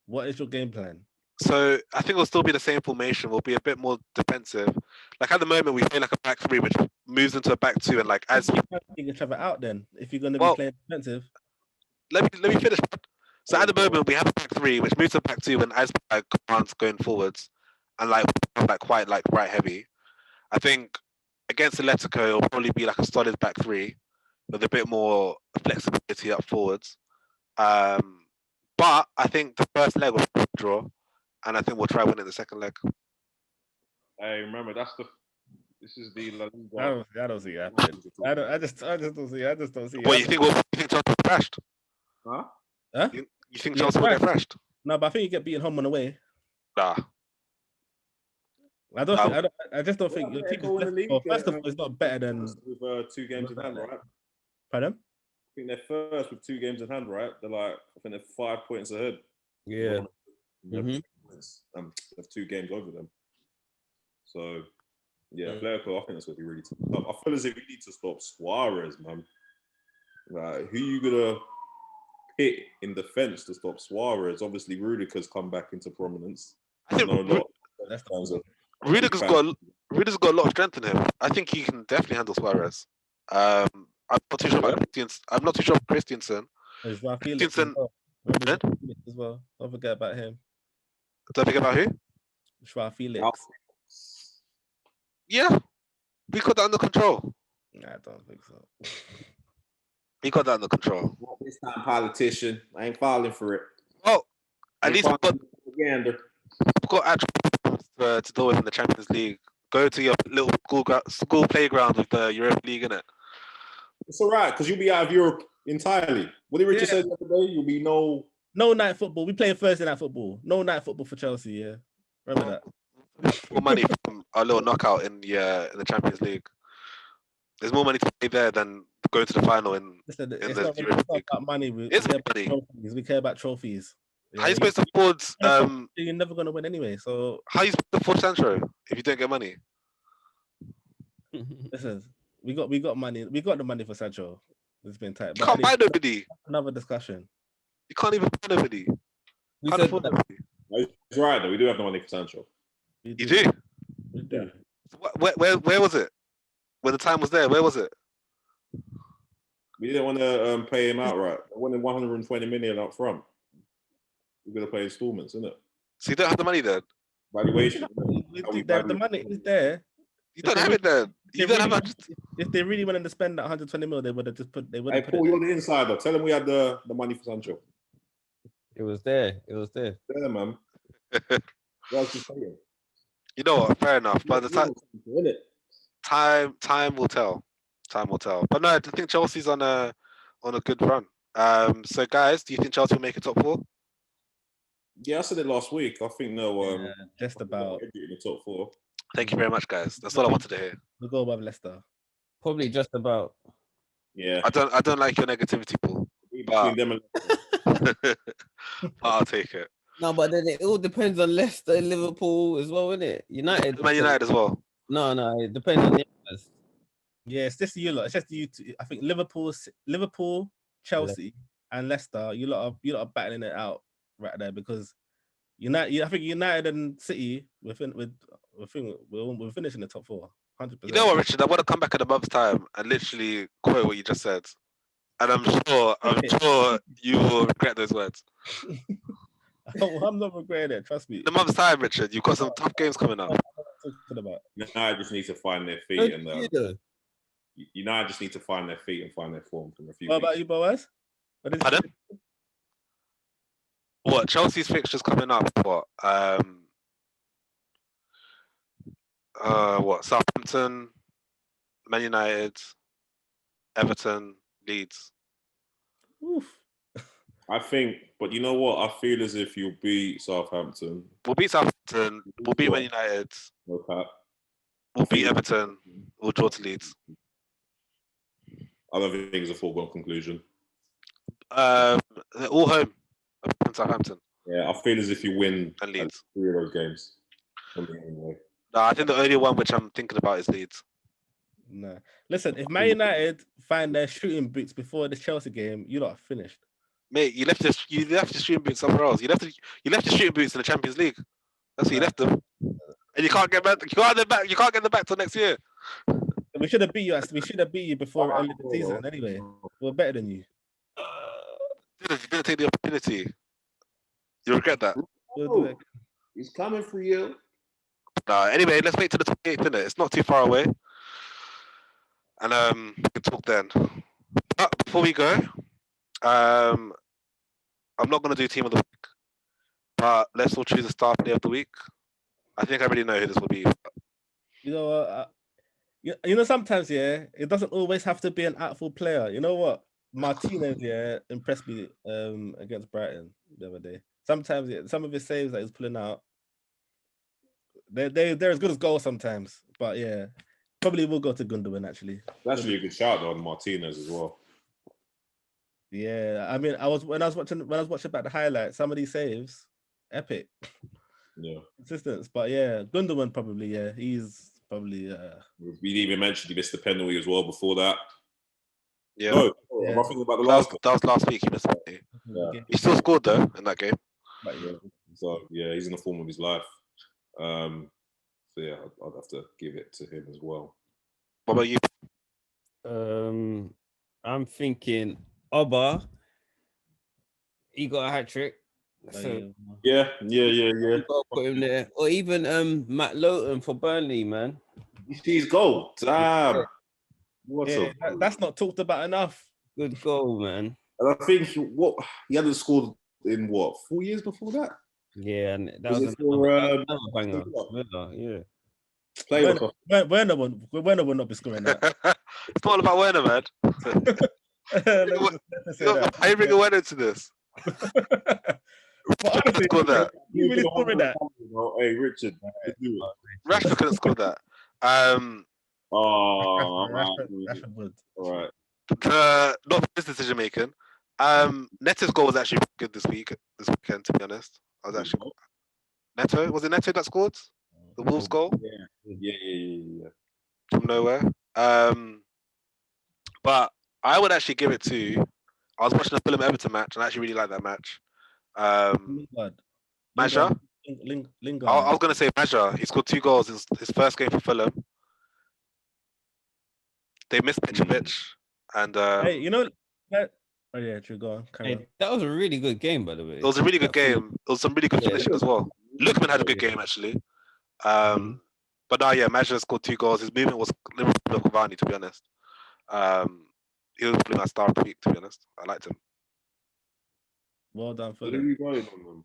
what is your game plan? so I think it'll still be the same formation. We'll be a bit more defensive. Like at the moment, we play like a back three, which moves into a back two, and like as you can each other out then if you're going to Well, be playing defensive. let me finish. So at the moment, we have a back three, which moves to back two, and as commands going forwards, and like quite like right heavy. I think against Atletico, it'll probably be like a solid back three with a bit more flexibility up forwards. But I think the first leg will be a draw, and I think we'll try winning the second leg. Hey, remember this is the La Liga. I don't see it happening. I just don't see. I just don't see. What you think Chelsea will get thrashed? Huh? You think Chelsea will get thrashed? No, but I think you get beaten home and away. Nah. I don't. Think, I just don't think your team is left. Well, first of all, it's not better than with 2 games in hand, right? Pardon? I think they're first with 2 games in hand, right? They're like, I think they're 5 points ahead. Yeah. They have 2 games over them. So, yeah, Atletico, I think that's going to be really tough. I feel as if we need to stop Suarez, man. Like, who you going to hit in defence to stop Suarez? Obviously, Rudiger's come back into prominence. I think Rudiger's got a lot of strength in him. I think he can definitely handle Suarez. I'm not too sure about Christiansen. I'm not too sure about Christiansen. Christiansen as well. Don't forget about him. Don't forget about who? Joao Felix. Yeah, we got that under control. Nah, I don't think so. We got that under control. Not this time, politician. I ain't falling for it. Well, at least we've got actual to deal with in the Champions League. Go to your little school playground with the Europa League, innit? It's all right, because you'll be out of Europe entirely. What did Richard say the other day? You'll be no night football. We play Thursday night football. No night football for Chelsea, yeah. Remember that. More money from our little knockout in the Champions League. There's more money to pay there than going to the final in it's the not Europa League. about money. It's money. We care about trophies. Yeah, how are you supposed to afford? You're never gonna win anyway. So how are you supposed to afford Sancho if you don't get money? Listen, we got money. We got the money for Sancho. It's been tight. You can't buy nobody. Another discussion. You can't even buy nobody. Can't afford nobody. It's right though. We do have the money for Sancho. You do. We do. Where was it? When the time was there, where was it? We didn't want to pay him outright. I wanted 120 million up front. We're going to pay installments, isn't it? So you don't have the money then? Valuation. The money is there. You don't have it then. You don't have it. If they really wanted to spend that 120 mil, they would have just put. They would have Hey, Paul, you're the insider. Tell them we had the money for Sancho. It was there. Yeah, man. What else you saying? You know what? Fair enough. But the time will tell. Time will tell. But no, I think Chelsea's on a good run. So guys, do you think Chelsea will make a top 4? Yeah, I said it last week. I think they'll just about in the top 4. Thank you very much, guys. That's all I wanted to hear. We'll go above Leicester. Probably just about. Yeah. I don't like your negativity, Paul. But I'll take it. No, but then it all depends on Leicester and Liverpool as well, isn't it? United. Man United as well. No, it depends on the others. Yeah, it's just you lot. It's just you two. I think Liverpool, Chelsea, and Leicester. You lot are battling it out right there because United. I think United and City we're finishing the top 4. 100%. You know what, Richard? I want to come back in a month's time and literally quote what you just said, and I'm sure you will regret those words. I'm not regretting it. Trust me. In a month's time, Richard, you've got some tough games coming up. I just need to find their feet and I just need to find their feet and find their form from a few. What about you, Boaz? What Chelsea's fixtures coming up? What Southampton, Man United, Everton, Leeds. Oof. I think, but you know what? I feel as if you'll beat Southampton. We'll beat Southampton. We'll beat Man United. No cap. We'll beat Everton. We'll draw to Leeds. I don't think it's a foregone conclusion. They're all home in Southampton Yeah, I feel as if you win and Leeds. 3 of those games. For me, anyway. No, I think the only one which I'm thinking about is Leeds. No. Listen, if Man United find their shooting boots before the Chelsea game, you're not finished. Mate, you left your shooting boots somewhere else. You left your shooting boots in the Champions League. That's where you left them. And you can't get back. You can't get them back till next year. We should have beat you. We should have beat you before early the season. Anyway, we're better than you. You didn't take the opportunity. You regret that. We'll do it. He's coming for you. Anyway, let's wait till the 28th, innit? It's not too far away. And we can talk then. But before we go, I'm not going to do team of the week, but let's all choose a star player of the week. I think I already know who this will be. You know what? You know, sometimes, yeah, it doesn't always have to be an artful player. You know what? Martinez, yeah, impressed me against Brighton the other day. Sometimes, yeah, some of his saves that he's pulling out, they're as good as goals sometimes. But yeah, probably will go to Gundogan actually. That's actually a good shout on Martinez as well. Yeah, I mean, when I was watching back the highlights, some of these saves, epic. Yeah, consistent. But yeah, Gundogan probably. Yeah, he's probably. We didn't even mention he missed the penalty as well before that. Yeah. No, Yeah. am I thinking about the last? That was last week. He missed it. Yeah. He still scored though in that game. But yeah. So yeah, he's in the form of his life. So yeah, I'd have to give it to him as well. What about you? I'm thinking Oba. He got a hat trick. So Yeah. put him there. Or even Matt Lowton for Burnley, man. You see his goal. Damn. That's not talked about enough. Good goal, man. And I think he hadn't scored in 4 years before that. Yeah, and that Was was it for, another banger. Yeah. Werner will not be scoring that. It's not all about Werner, man. How you bring Werner to this? But honestly, you really scoring that. Hey, Richard. Rashford couldn't score that. Rashford would. All right. Not for this decision making. Neto's goal was actually good this weekend, to be honest. I was actually Neto. Was it Neto that scored the Wolves goal? Yeah. From nowhere. But I would actually give it to. I was watching the Fulham Everton match, and I actually really liked that match. Maja. Lingard. I was going to say Maja. He scored 2 goals in his first game for Fulham. They missed Mitrovic, and hey, you know that. Oh yeah, true. Go on. Hey, that was a really good game, by the way. It was a really good game. It was some really good finishing as well. Lookman had a good game actually. But no, yeah, Maja scored 2 goals. His movement was Liverpool Cavani, to be honest. He was probably my star of the week, to be honest. I liked him. Well done, Who are Fulham. you going on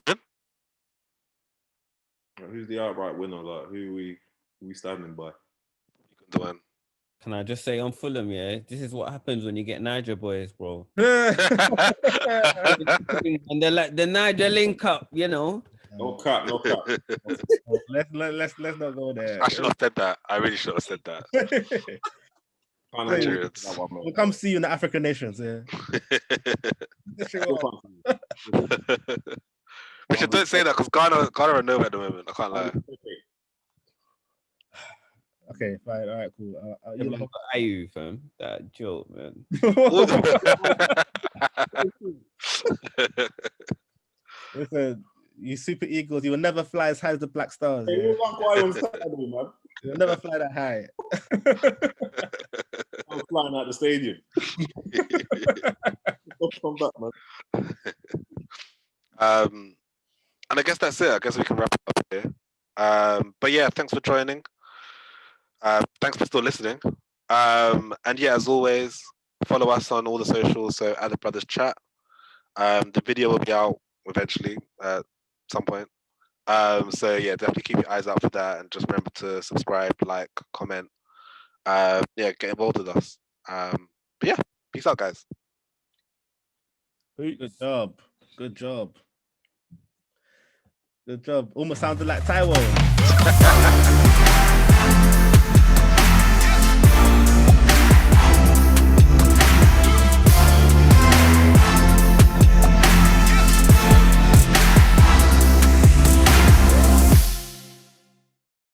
them? Who's the outright winner? Like, who are we standing by? You can do one. Can I just say on Fulham, yeah, this is what happens when you get Niger boys, bro. Yeah. And they're like the Niger link up, you know. No cap. Let's not go there. I should have said that. I really should have said that. Nigerians. We'll come see you in the African nations. Yeah. Richard, don't say that because Ghana are nowhere at the moment. I can't lie. Okay, fine. All right, cool. Ayu, fam. That joke, man. Listen, you Super Eagles, you will never fly as high as the Black Stars. Hey, Yeah? on Saturday, man. You'll never fly that high. I'm flying out the stadium. Come back, man. And I guess that's it. I guess we can wrap it up here. But yeah, thanks for joining. Thanks for still listening. And yeah, as always, follow us on all the socials. So at the Brothers Chat. The video will be out eventually at some point. So yeah, definitely keep your eyes out for that, and just remember to subscribe, like, comment. Yeah, get involved with us. But yeah, peace out, guys. Good job. Almost sounded like Taiwan.